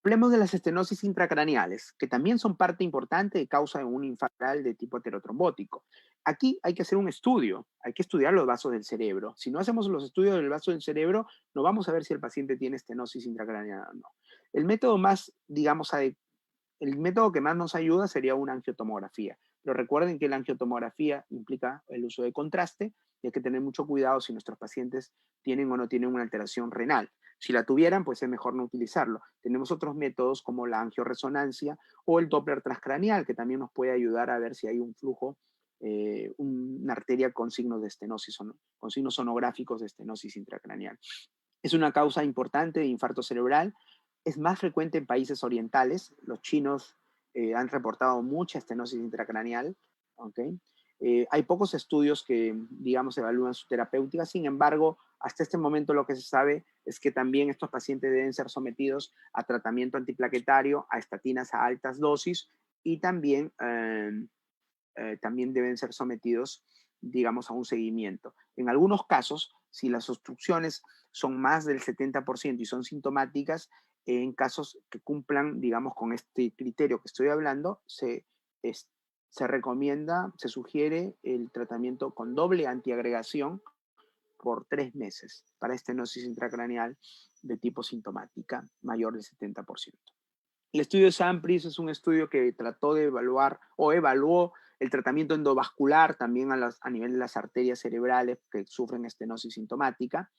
Hablemos de las estenosis intracraneales, que también son parte importante de causa de un infarto de tipo aterotrombótico. Aquí hay que hacer un estudio, hay que estudiar los vasos del cerebro. Si no hacemos los estudios del vaso del cerebro, no vamos a ver si el paciente tiene estenosis intracraneal o no. El método más, digamos, el método que más nos ayuda sería una angiotomografía. Pero recuerden que la angiotomografía implica el uso de contraste y hay que tener mucho cuidado si nuestros pacientes tienen o no tienen una alteración renal. Si la tuvieran, pues es mejor no utilizarlo. Tenemos otros métodos como la angioresonancia o el Doppler transcraneal, que también nos puede ayudar a ver si hay un flujo, una arteria con signos de estenosis, con signos sonográficos de estenosis intracraneal. Es una causa importante de infarto cerebral. Es más frecuente en países orientales. Los chinos han reportado mucha estenosis intracraneal. ¿Okay? Hay pocos estudios que, digamos, evalúan su terapéutica. Sin embargo, hasta este momento lo que se sabe es que también estos pacientes deben ser sometidos a tratamiento antiplaquetario, a estatinas a altas dosis y también deben ser sometidos, digamos, a un seguimiento. En algunos casos, si las obstrucciones son más del 70% y son sintomáticas, en casos que cumplan, digamos, con este criterio que estoy hablando, se recomienda, se sugiere el tratamiento con doble antiagregación por 3 meses para estenosis intracraneal de tipo sintomática mayor del 70%. El estudio SAMPRIS es un estudio que trató de evaluar o evaluó el tratamiento endovascular también a nivel de las arterias cerebrales que sufren estenosis sintomática.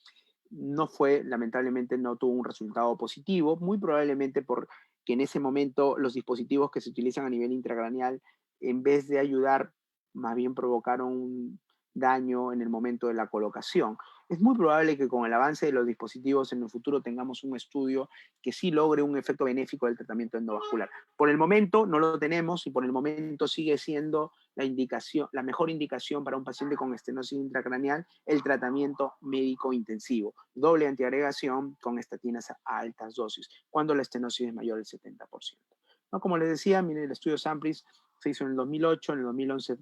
No fue, lamentablemente, no tuvo un resultado positivo, muy probablemente porque en ese momento los dispositivos que se utilizan a nivel intracraneal, en vez de ayudar, más bien provocaron un daño en el momento de la colocación. Es muy probable que con el avance de los dispositivos en el futuro tengamos un estudio que sí logre un efecto benéfico del tratamiento endovascular. Por el momento no lo tenemos y por el momento sigue siendo la mejor indicación para un paciente con estenosis intracraneal el tratamiento médico intensivo, doble antiagregación con estatinas a altas dosis, cuando la estenosis es mayor del 70%. ¿No? Como les decía, miren, el estudio SAMPRIS se hizo en el 2008, en el 2011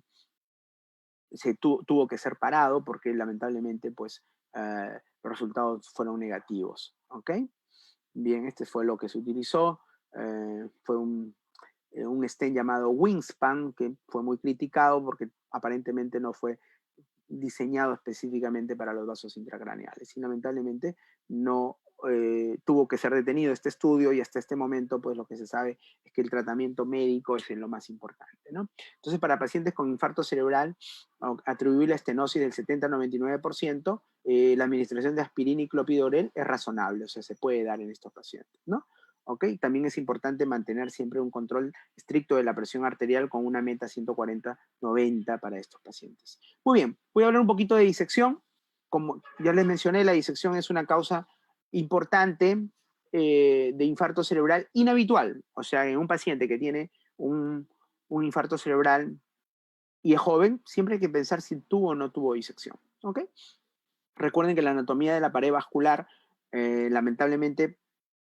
tuvo que ser parado porque lamentablemente pues, los resultados fueron negativos. ¿Ok? Bien, este fue lo que se utilizó. Fue un stent llamado Wingspan, que fue muy criticado porque aparentemente no fue diseñado específicamente para los vasos intracraneales. Y lamentablemente no tuvo que ser detenido este estudio y hasta este momento pues lo que se sabe es que el tratamiento médico es lo más importante, ¿no? Entonces para pacientes con infarto cerebral atribuir la estenosis del 70-99%, la administración de aspirina y clopidogrel es razonable, o sea, se puede dar en estos pacientes, ¿no? ¿Ok? También es importante mantener siempre un control estricto de la presión arterial con una meta 140-90 para estos pacientes. Muy bien, voy a hablar un poquito de disección. Como ya les mencioné, la disección es una causa importante de infarto cerebral inhabitual. O sea, en un paciente que tiene un infarto cerebral y es joven, siempre hay que pensar si tuvo o no tuvo disección. ¿Ok? Recuerden que la anatomía de la pared vascular, lamentablemente,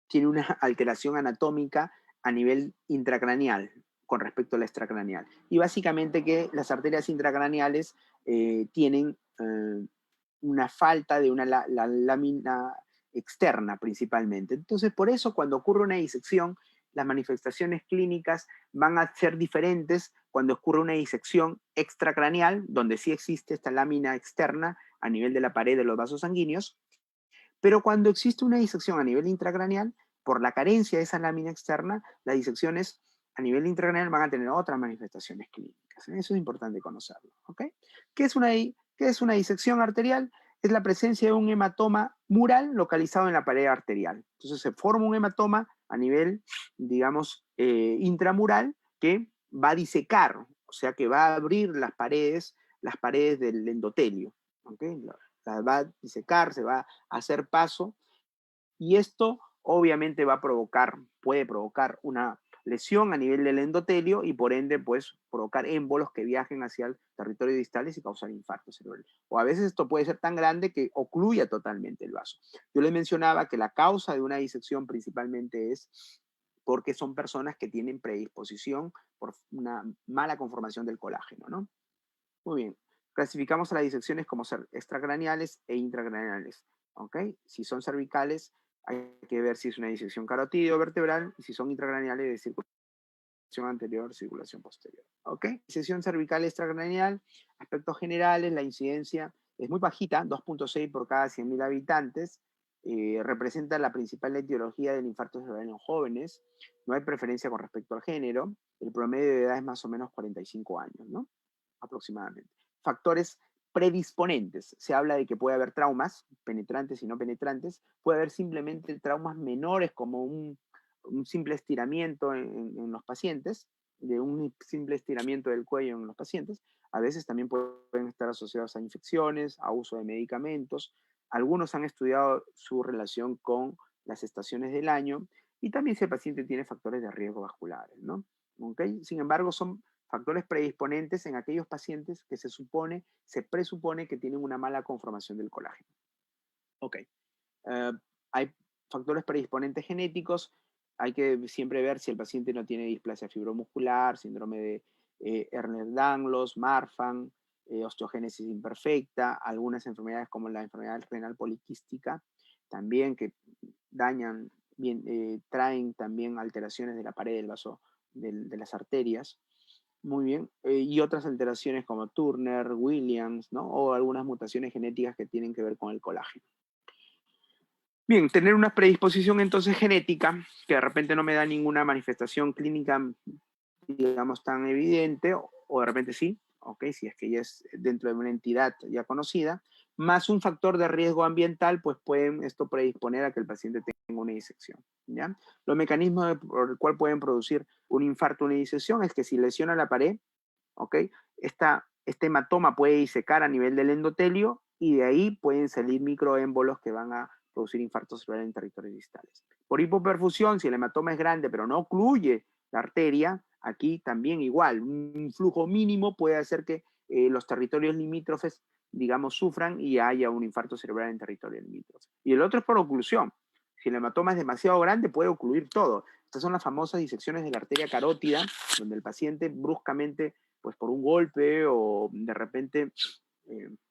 tiene una alteración anatómica a nivel intracraneal con respecto a la extracraneal. Y básicamente que las arterias intracraneales tienen una falta de la lámina externa principalmente. Entonces, por eso cuando ocurre una disección, las manifestaciones clínicas van a ser diferentes cuando ocurre una disección extracraneal, donde sí existe esta lámina externa a nivel de la pared de los vasos sanguíneos, pero cuando existe una disección a nivel intracraneal, por la carencia de esa lámina externa, las disecciones a nivel intracraneal van a tener otras manifestaciones clínicas. Eso es importante conocerlo. ¿Ok? ¿Qué es una disección arterial? Es la presencia de un hematoma mural localizado en la pared arterial. Entonces se forma un hematoma a nivel, digamos, intramural que va a disecar, o sea que va a abrir las paredes del endotelio. ¿Okay? Va a disecar, se va a hacer paso y esto obviamente puede provocar una lesión a nivel del endotelio y por ende pues provocar émbolos que viajen hacia el territorio distales y causar infarto cerebral. O a veces esto puede ser tan grande que ocluya totalmente el vaso. Yo les mencionaba que la causa de una disección principalmente es porque son personas que tienen predisposición por una mala conformación del colágeno, ¿no? Muy bien. Clasificamos a las disecciones como extracraneales e intracraneales, ¿ok? Si son cervicales, hay que ver si es una disección carotídeo vertebral, y si son intracraneales, de circulación anterior, circulación posterior, ¿ok? Disección cervical extracraneal, aspectos generales, la incidencia es muy bajita, 2.6 por cada 100.000 habitantes, representa la principal etiología del infarto cerebral en los jóvenes, no hay preferencia con respecto al género, el promedio de edad es más o menos 45 años, ¿no? Aproximadamente. Factores predisponentes. Se habla de que puede haber traumas, penetrantes y no penetrantes. Puede haber simplemente traumas menores como un simple estiramiento en los pacientes, de un simple estiramiento del cuello en los pacientes. A veces también pueden estar asociados a infecciones, a uso de medicamentos. Algunos han estudiado su relación con las estaciones del año y también si el paciente tiene factores de riesgo vasculares, ¿no? ¿Okay? Sin embargo, son factores predisponentes en aquellos pacientes que se presupone que tienen una mala conformación del colágeno. Ok. Hay factores predisponentes genéticos. Hay que siempre ver si el paciente no tiene displasia fibromuscular, síndrome de Ehlers-Danlos, Marfan, osteogénesis imperfecta, algunas enfermedades como la enfermedad renal poliquística, también que dañan, bien, traen también alteraciones de la pared del vaso, de las arterias. Muy bien. Y otras alteraciones como Turner, Williams, ¿no? O algunas mutaciones genéticas que tienen que ver con el colágeno. Bien, tener una predisposición entonces genética, que de repente no me da ninguna manifestación clínica, digamos, tan evidente, o de repente sí, ok, si es que ya es dentro de una entidad ya conocida, más un factor de riesgo ambiental, pues pueden esto predisponer a que el paciente tenga una disección, ¿ya? Los mecanismos por el cual pueden producir un infarto o una disección es que si lesiona la pared, ok, este hematoma puede disecar a nivel del endotelio y de ahí pueden salir microémbolos que van a producir infartos cerebrales en territorios distales. Por hipoperfusión, si el hematoma es grande pero no ocluye la arteria, aquí también igual, un flujo mínimo puede hacer que los territorios limítrofes, digamos, sufran y haya un infarto cerebral en territorio limítrofe. Y el otro es por oclusión. Si el hematoma es demasiado grande, puede ocluir todo. Estas son las famosas disecciones de la arteria carótida, donde el paciente bruscamente, pues por un golpe o de repente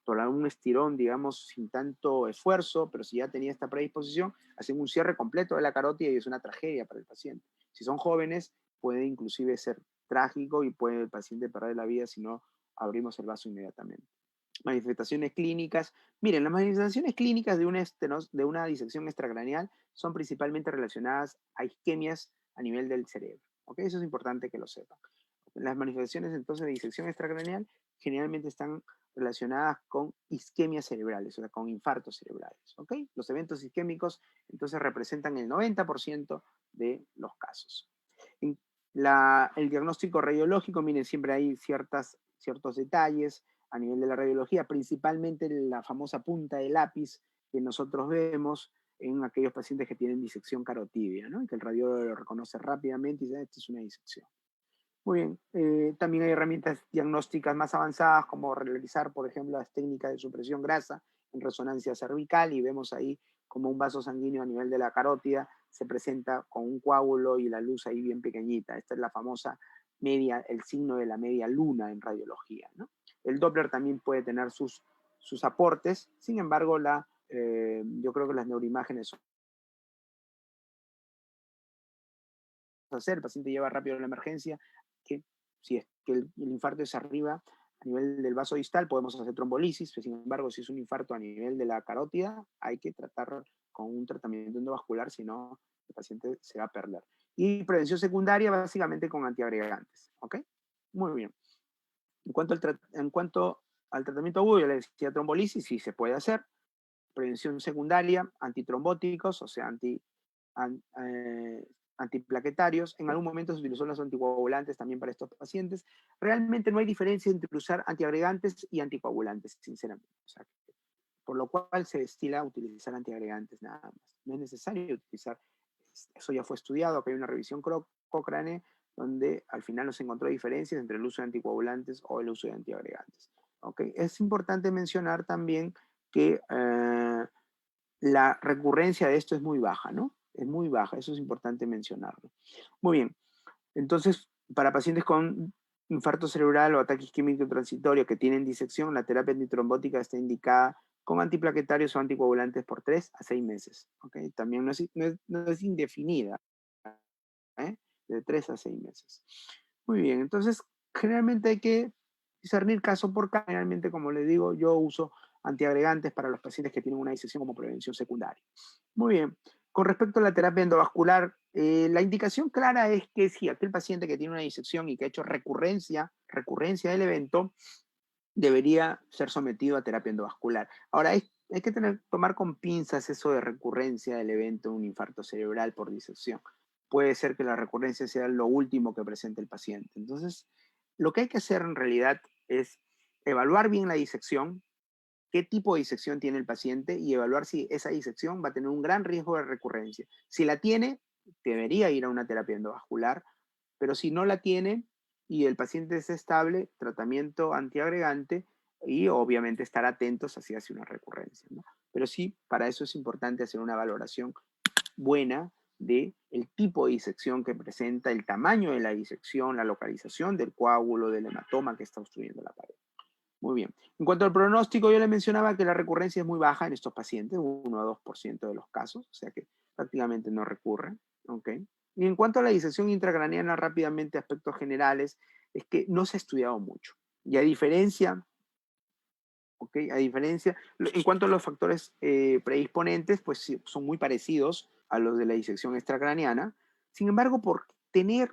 por un estirón, digamos, sin tanto esfuerzo, pero si ya tenía esta predisposición, hacen un cierre completo de la carótida y es una tragedia para el paciente. Si son jóvenes, puede inclusive ser trágico y puede el paciente perder la vida si no abrimos el vaso inmediatamente. Manifestaciones clínicas. Miren, las manifestaciones clínicas de una disección extracraneal son principalmente relacionadas a isquemias a nivel del cerebro. ¿Ok? Eso es importante que lo sepan. Las manifestaciones entonces de disección extracraneal generalmente están relacionadas con isquemias cerebrales, o sea, con infartos cerebrales. ¿Ok? Los eventos isquémicos entonces representan el 90% de los casos. En el diagnóstico radiológico, miren, siempre hay ciertos detalles a nivel de la radiología, principalmente la famosa punta de lápiz que nosotros vemos en aquellos pacientes que tienen disección carotidia, ¿no? Y que el radiólogo lo reconoce rápidamente y dice, esta es una disección. Muy bien, también hay herramientas diagnósticas más avanzadas como realizar, por ejemplo, las técnicas de supresión grasa en resonancia cervical y vemos ahí como un vaso sanguíneo a nivel de la carótida se presenta con un coágulo y la luz ahí bien pequeñita. Esta es la famosa el signo de la media luna en radiología, ¿no? El Doppler también puede tener sus aportes, sin embargo, yo creo que las neuroimágenes son hacer, el paciente lleva rápido a la emergencia, que si es que el infarto es arriba a nivel del vaso distal, podemos hacer trombolisis, pero sin embargo, si es un infarto a nivel de la carótida, hay que tratar con un tratamiento endovascular, si no, el paciente se va a perder. Y prevención secundaria, básicamente con antiagregantes, ¿ok? Muy bien. En cuanto al tratamiento agudo, yo le decía trombolisis, sí se puede hacer. Prevención secundaria, antitrombóticos, o sea, antiplaquetarios. En algún momento se utilizó los anticoagulantes también para estos pacientes. Realmente no hay diferencia entre usar antiagregantes y anticoagulantes, sinceramente. O sea, por lo cual se estila utilizar antiagregantes nada más. No es necesario utilizar, eso ya fue estudiado, que hay una revisión Cochrane donde al final no se encontró diferencias entre el uso de anticoagulantes o el uso de antiagregantes. ¿Okay? Es importante mencionar también que la recurrencia de esto es muy baja, ¿no? es muy baja, eso es importante mencionarlo. Muy bien, entonces, para pacientes con infarto cerebral o ataque isquémico transitorio que tienen disección, la terapia antitrombótica está indicada con antiplaquetarios o anticoagulantes por 3 a 6 meses. ¿Ok? También no es indefinida, ¿eh? De 3 a 6 meses. Muy bien, entonces generalmente hay que discernir caso por caso. Generalmente, como les digo, yo uso antiagregantes para los pacientes que tienen una disección como prevención secundaria. Muy bien, con respecto a la terapia endovascular, la indicación clara es que si aquel paciente que tiene una disección y que ha hecho recurrencia del evento, debería ser sometido a terapia endovascular. Ahora, hay que tomar con pinzas eso de recurrencia del evento de un infarto cerebral por disección. Puede ser que la recurrencia sea lo último que presente el paciente. Entonces, lo que hay que hacer en realidad es evaluar bien la disección, qué tipo de disección tiene el paciente y evaluar si esa disección va a tener un gran riesgo de recurrencia. Si la tiene, debería ir a una terapia endovascular, pero si no la tiene y el paciente es estable, tratamiento antiagregante y obviamente estar atentos a si hace una recurrencia, ¿no? Pero sí, para eso es importante hacer una valoración buena de el tipo de disección que presenta, el tamaño de la disección, la localización del coágulo, del hematoma que está obstruyendo la pared. Muy bien. En cuanto al pronóstico, yo le mencionaba que la recurrencia es muy baja en estos pacientes, 1 a 2% de los casos, o sea que prácticamente no recurren. ¿Ok? Y en cuanto a la disección intracraneana, rápidamente, aspectos generales, es que no se ha estudiado mucho. Y a diferencia, ¿ok? A diferencia, en cuanto a los factores predisponentes, pues sí, son muy parecidos a los de la disección extracraneana. Sin embargo, por tener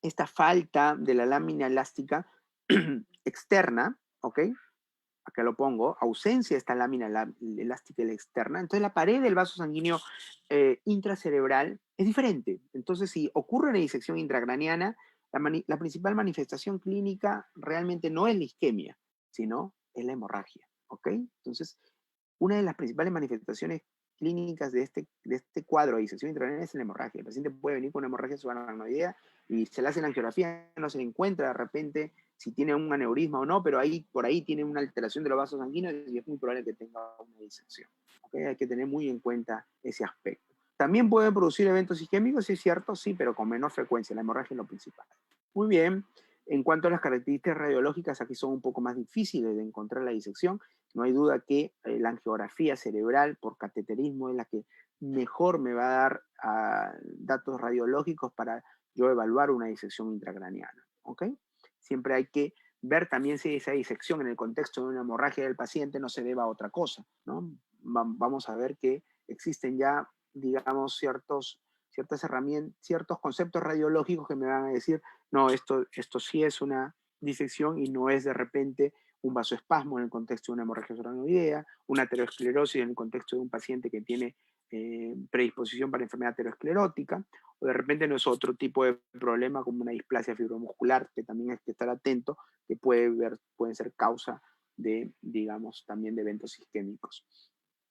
esta falta de la lámina elástica externa, ¿ok? Acá lo pongo, ausencia de esta lámina elástica externa, entonces la pared del vaso sanguíneo intracerebral es diferente. Entonces, si ocurre una disección intracraneana, la principal manifestación clínica realmente no es la isquemia, sino es la hemorragia. ¿Ok? Entonces, una de las principales manifestaciones clínicas de este cuadro de disección intracraneana es la hemorragia. El paciente puede venir con una hemorragia subaracnoidea y se le hace la angiografía, no se le encuentra de repente si tiene un aneurisma o no, pero por ahí tiene una alteración de los vasos sanguíneos y es muy probable que tenga una disección. ¿Okay? Hay que tener muy en cuenta ese aspecto. También pueden producir eventos isquémicos, sí es cierto, sí, pero con menor frecuencia. La hemorragia es lo principal. Muy bien. En cuanto a las características radiológicas, aquí son un poco más difíciles de encontrar la disección. No hay duda que la angiografía cerebral por cateterismo es la que mejor me va a dar datos radiológicos para yo evaluar una disección intracraneana. ¿Ok? Siempre hay que ver también si esa disección en el contexto de una hemorragia del paciente no se deba a otra cosa, ¿no? Vamos a ver que existen ya, digamos, ciertas herramientas, ciertos conceptos radiológicos que me van a decir, no, esto sí es una disección y no es de repente un vasoespasmo en el contexto de una hemorragia subaracnoidea, una aterosclerosis en el contexto de un paciente que tiene predisposición para enfermedad aterosclerótica, o de repente no es otro tipo de problema como una displasia fibromuscular, que también hay que estar atento, que pueden ser causa de, digamos, también de eventos isquémicos.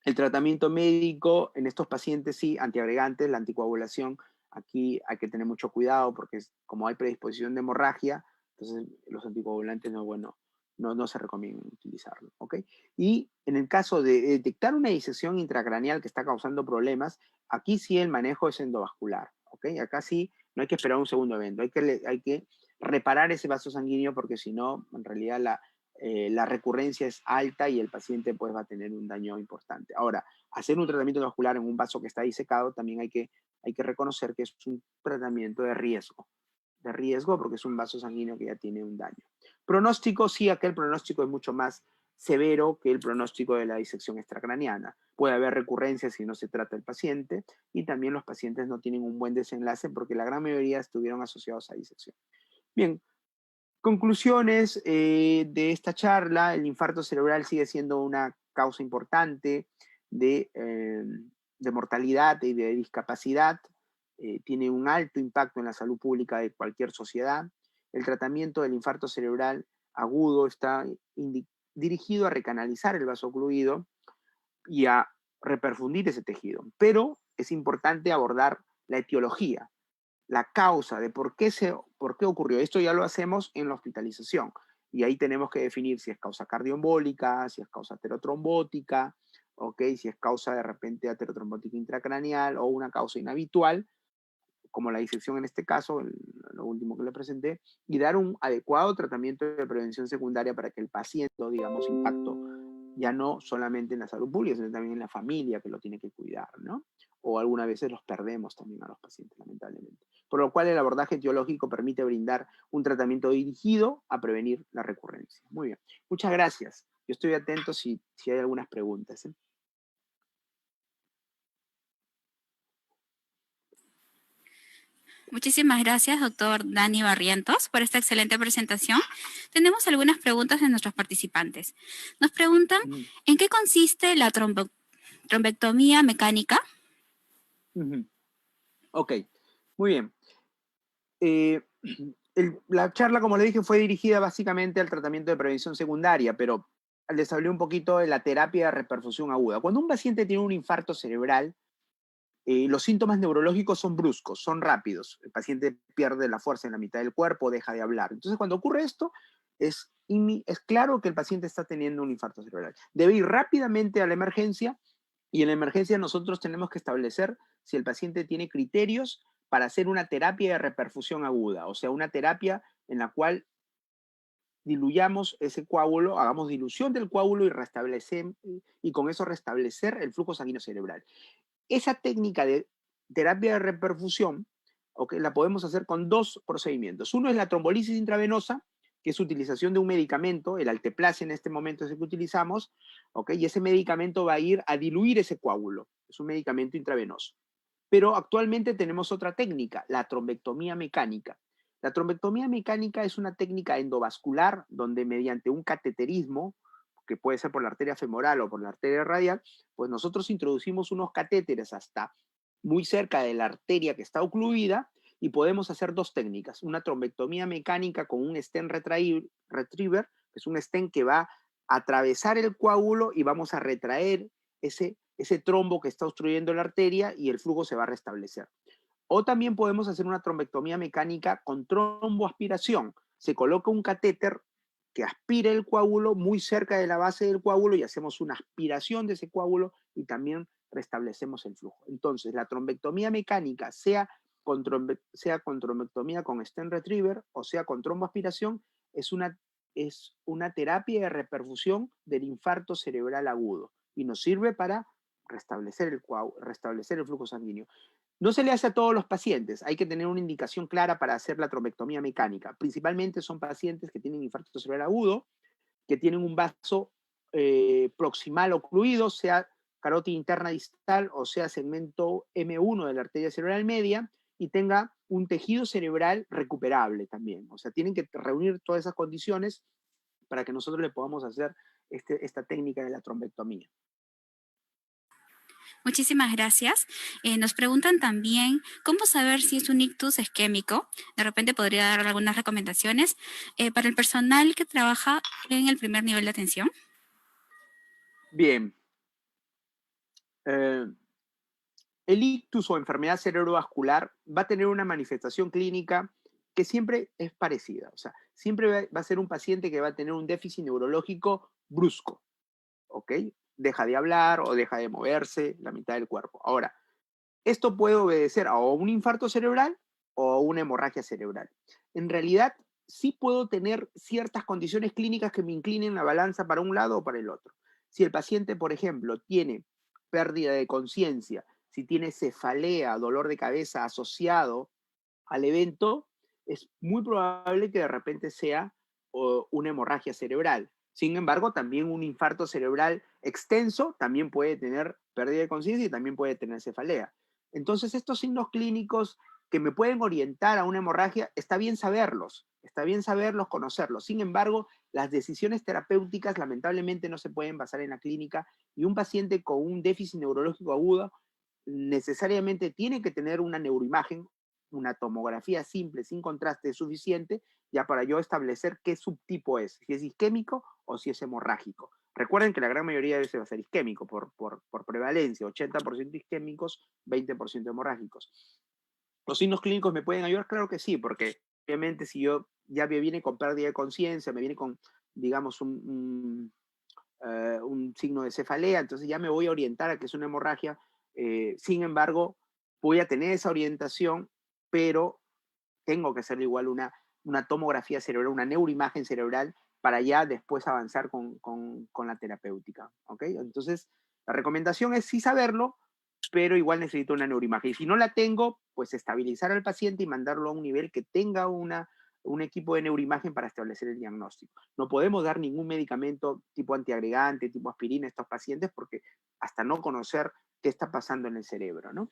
El tratamiento médico en estos pacientes, sí, antiagregantes, la anticoagulación, aquí hay que tener mucho cuidado porque como hay predisposición de hemorragia, entonces los anticoagulantes no se recomienda utilizarlo. ¿Ok? Y en el caso de detectar una disección intracraneal que está causando problemas, aquí sí el manejo es endovascular. ¿Ok? Acá sí no hay que esperar un segundo evento, hay que reparar ese vaso sanguíneo porque si no, en realidad la recurrencia es alta y el paciente pues va a tener un daño importante. Ahora, hacer un tratamiento endovascular en un vaso que está disecado también hay que reconocer que es un tratamiento de riesgo porque es un vaso sanguíneo que ya tiene un daño. Pronóstico, sí, aquel pronóstico es mucho más severo que el pronóstico de la disección extracraneana. Puede haber recurrencias si no se trata el paciente y también los pacientes no tienen un buen desenlace porque la gran mayoría estuvieron asociados a disección. Bien, conclusiones de esta charla, el infarto cerebral sigue siendo una causa importante de mortalidad y de discapacidad, tiene un alto impacto en la salud pública de cualquier sociedad. El tratamiento del infarto cerebral agudo está dirigido a recanalizar el vaso ocluido y a reperfundir ese tejido, pero es importante abordar la etiología, la causa de por qué ocurrió. Esto ya lo hacemos en la hospitalización. Y ahí tenemos que definir si es causa cardioembólica, si es causa aterotrombótica, ¿ok? Si es causa de repente aterotrombótica intracraneal o una causa inhabitual, como la disección en este caso, lo último que le presenté, y dar un adecuado tratamiento de prevención secundaria para que el paciente, digamos, impacto ya no solamente en la salud pública, sino también en la familia que lo tiene que cuidar, ¿no? O algunas veces los perdemos también a los pacientes, lamentablemente. Por lo cual el abordaje etiológico permite brindar un tratamiento dirigido a prevenir la recurrencia. Muy bien. Muchas gracias. Yo estoy atento si hay algunas preguntas, ¿eh? Muchísimas gracias, doctor Dani Barrientos, por esta excelente presentación. Tenemos algunas preguntas de nuestros participantes. Nos preguntan, Mm, ¿en qué consiste la trombectomía mecánica? ujú. Ok, muy bien. Eh, la charla, como le dije, fue dirigida básicamente al tratamiento de prevención secundaria, pero les hablé un poquito de la terapia de reperfusión aguda. Cuando un paciente tiene un infarto cerebral, los síntomas neurológicos son bruscos, son rápidos. El paciente pierde la fuerza en la mitad del cuerpo, deja de hablar. Entonces, cuando ocurre esto, es claro que el paciente está teniendo un infarto cerebral. Debe ir rápidamente a la emergencia y en la emergencia nosotros tenemos que establecer si el paciente tiene criterios para hacer una terapia de reperfusión aguda, o sea, una terapia en la cual diluyamos ese coágulo, hagamos dilución del coágulo y restablecemos, y con eso restablecer el flujo sanguíneo cerebral. Esa técnica de terapia de reperfusión, ¿ok?, la podemos hacer con dos procedimientos. Uno es la trombolisis intravenosa, que es utilización de un medicamento, el alteplase en este momento es el que utilizamos, ¿ok? Y ese medicamento va a ir a diluir ese coágulo. Es un medicamento intravenoso. Pero actualmente tenemos otra técnica, la trombectomía mecánica. La trombectomía mecánica es una técnica endovascular donde mediante un cateterismo, que puede ser por la arteria femoral o por la arteria radial, pues nosotros introducimos unos catéteres hasta muy cerca de la arteria que está ocluida y podemos hacer dos técnicas, una trombectomía mecánica con un stent retriever, que es un stent que va a atravesar el coágulo y vamos a retraer ese trombo que está obstruyendo la arteria y el flujo se va a restablecer. O también podemos hacer una trombectomía mecánica con tromboaspiración. Se coloca un catéter que aspira el coágulo muy cerca de la base del coágulo y hacemos una aspiración de ese coágulo y también restablecemos el flujo. Entonces, la trombectomía mecánica, sea con trombectomía con stent retriever o sea con tromboaspiración, es una terapia de reperfusión del infarto cerebral agudo y nos sirve para restablecer el flujo sanguíneo. No se le hace a todos los pacientes, hay que tener una indicación clara para hacer la trombectomía mecánica. Principalmente son pacientes que tienen infarto cerebral agudo, que tienen un vaso proximal ocluido, sea carótida interna distal o sea segmento M1 de la arteria cerebral media, y tenga un tejido cerebral recuperable también. O sea, tienen que reunir todas esas condiciones para que nosotros le podamos hacer esta técnica de la trombectomía. Muchísimas gracias. Nos preguntan también cómo saber si es un ictus isquémico. De repente podría dar algunas recomendaciones para el personal que trabaja en el primer nivel de atención. Bien, eh, el ictus o enfermedad cerebrovascular va a tener una manifestación clínica que siempre es parecida. O sea, siempre va a ser un paciente que va a tener un déficit neurológico brusco, ¿ok? Deja de hablar o deja de moverse la mitad del cuerpo. Ahora, esto puede obedecer a un infarto cerebral o a una hemorragia cerebral. En realidad, sí puedo tener ciertas condiciones clínicas que me inclinen la balanza para un lado o para el otro. Si el paciente, por ejemplo, tiene pérdida de conciencia, si tiene cefalea, dolor de cabeza asociado al evento, es muy probable que de repente sea una hemorragia cerebral. Sin embargo, también un infarto cerebral extenso también puede tener pérdida de conciencia y también puede tener cefalea. Entonces, estos signos clínicos que me pueden orientar a una hemorragia, está bien saberlos, conocerlos. Sin embargo, las decisiones terapéuticas lamentablemente no se pueden basar en la clínica y un paciente con un déficit neurológico agudo necesariamente tiene que tener una neuroimagen, una tomografía simple, sin contraste suficiente, ya para yo establecer qué subtipo es, si es isquémico o si es hemorrágico. Recuerden que la gran mayoría de veces va a ser isquémico por prevalencia, 80% isquémicos, 20% hemorrágicos. ¿Los signos clínicos me pueden ayudar? Claro que sí, porque obviamente si yo ya me viene con pérdida de conciencia, me viene con, digamos, un signo de cefalea, entonces ya me voy a orientar a que es una hemorragia. Sin embargo, voy a tener esa orientación, pero tengo que hacer igual una tomografía cerebral, una neuroimagen cerebral, para ya después avanzar con la terapéutica. ¿Ok? Entonces, la recomendación es sí saberlo, pero igual necesito una neuroimagen. Y si no la tengo, pues estabilizar al paciente y mandarlo a un nivel que tenga un equipo de neuroimagen para establecer el diagnóstico. No podemos dar ningún medicamento tipo antiagregante, tipo aspirina a estos pacientes, porque hasta no conocer qué está pasando en el cerebro, ¿no?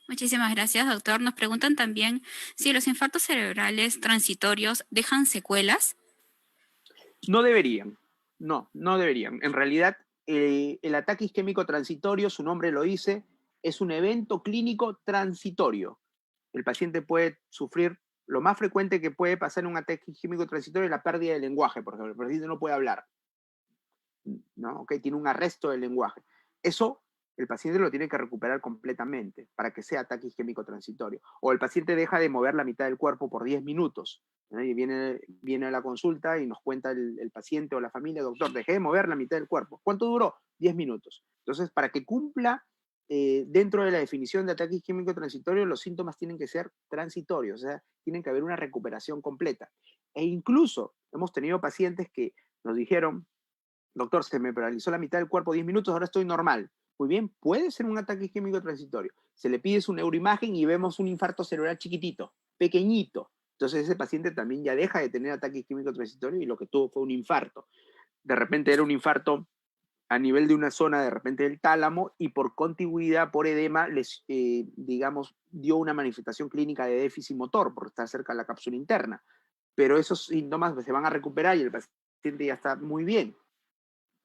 Muchísimas gracias, doctor. Nos preguntan también si los infartos cerebrales transitorios dejan secuelas. No deberían, no deberían. En realidad, el ataque isquémico transitorio, su nombre lo dice, es un evento clínico transitorio. El paciente puede sufrir, lo más frecuente que puede pasar en un ataque isquémico transitorio es la pérdida del lenguaje, por ejemplo. El paciente no puede hablar, ¿no? ¿Okay? Tiene un arresto del lenguaje. Eso el paciente lo tiene que recuperar completamente para que sea ataque isquémico transitorio. O el paciente deja de mover la mitad del cuerpo por 10 minutos. ¿No? Y viene a la consulta y nos cuenta el paciente o la familia, doctor, dejé de mover la mitad del cuerpo. ¿Cuánto duró? 10 minutos. Entonces, para que cumpla dentro de la definición de ataque isquémico transitorio, los síntomas tienen que ser transitorios, o sea, tienen que haber una recuperación completa. E incluso hemos tenido pacientes que nos dijeron, doctor, se me paralizó la mitad del cuerpo 10 minutos, ahora estoy normal. Muy bien, puede ser un ataque isquémico transitorio. Se le pide su neuroimagen y vemos un infarto cerebral chiquitito, pequeñito. Entonces ese paciente también ya deja de tener ataque isquémico transitorio y lo que tuvo fue un infarto. De repente era un infarto a nivel de una zona, de repente del tálamo, y por contigüidad, por edema, digamos, dio una manifestación clínica de déficit motor, por estar cerca de la cápsula interna. Pero esos síntomas se van a recuperar y el paciente ya está muy bien.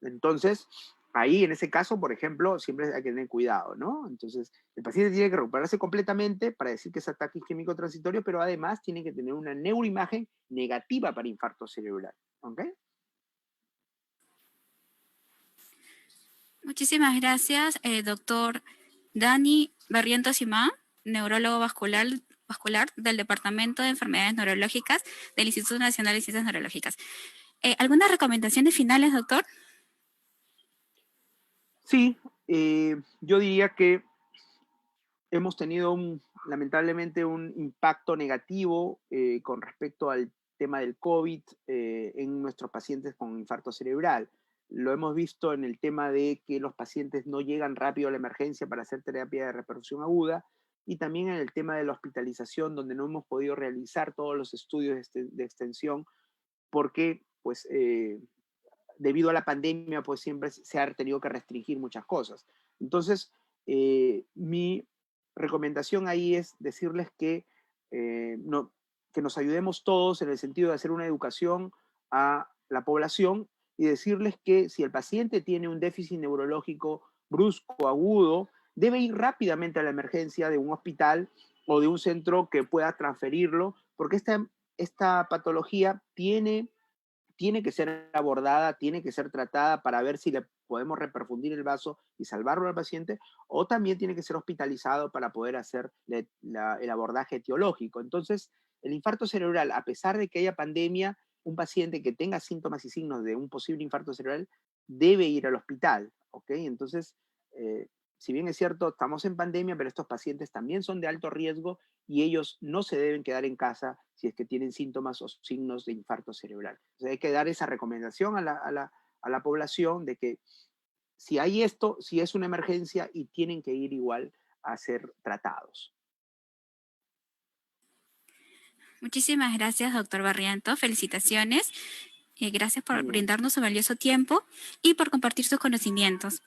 Entonces, ahí en ese caso, por ejemplo, siempre hay que tener cuidado, ¿no? Entonces, el paciente tiene que recuperarse completamente para decir que es ataque isquémico transitorio, pero además tiene que tener una neuroimagen negativa para infarto cerebral, ¿ok? Muchísimas gracias, doctor Dani Barrientos Simán, neurólogo vascular del Departamento de Enfermedades Neurológicas del Instituto Nacional de Ciencias Neurológicas. ¿Algunas recomendaciones finales, doctor? Sí, yo diría que hemos tenido lamentablemente un impacto negativo con respecto al tema del COVID en nuestros pacientes con infarto cerebral. Lo hemos visto en el tema de que los pacientes no llegan rápido a la emergencia para hacer terapia de repercusión aguda, y también en el tema de la hospitalización, donde no hemos podido realizar todos los estudios de extensión porque pues debido a la pandemia, pues siempre se ha tenido que restringir muchas cosas. Entonces, mi recomendación ahí es decirles que nos ayudemos todos en el sentido de hacer una educación a la población y decirles que si el paciente tiene un déficit neurológico brusco, agudo, debe ir rápidamente a la emergencia de un hospital o de un centro que pueda transferirlo, porque esta patología tiene que ser abordada, tiene que ser tratada para ver si le podemos reperfundir el vaso y salvarlo al paciente, o también tiene que ser hospitalizado para poder hacer el abordaje etiológico. Entonces, el infarto cerebral, a pesar de que haya pandemia, un paciente que tenga síntomas y signos de un posible infarto cerebral debe ir al hospital, ¿ok? Entonces, si bien es cierto, estamos en pandemia, pero estos pacientes también son de alto riesgo y ellos no se deben quedar en casa si es que tienen síntomas o signos de infarto cerebral. O sea, hay que dar esa recomendación a la población de que si hay esto, si es una emergencia y tienen que ir igual a ser tratados. Muchísimas gracias, doctor Barrientos. Felicitaciones. Gracias por Muy bien. brindarnos su valioso tiempo y por compartir sus conocimientos.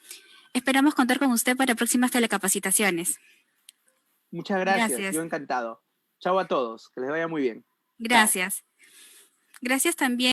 Esperamos contar con usted para próximas telecapacitaciones. Muchas gracias, yo Gracias. encantado. Chao a todos, que les vaya muy bien. Chao. Gracias. Gracias también.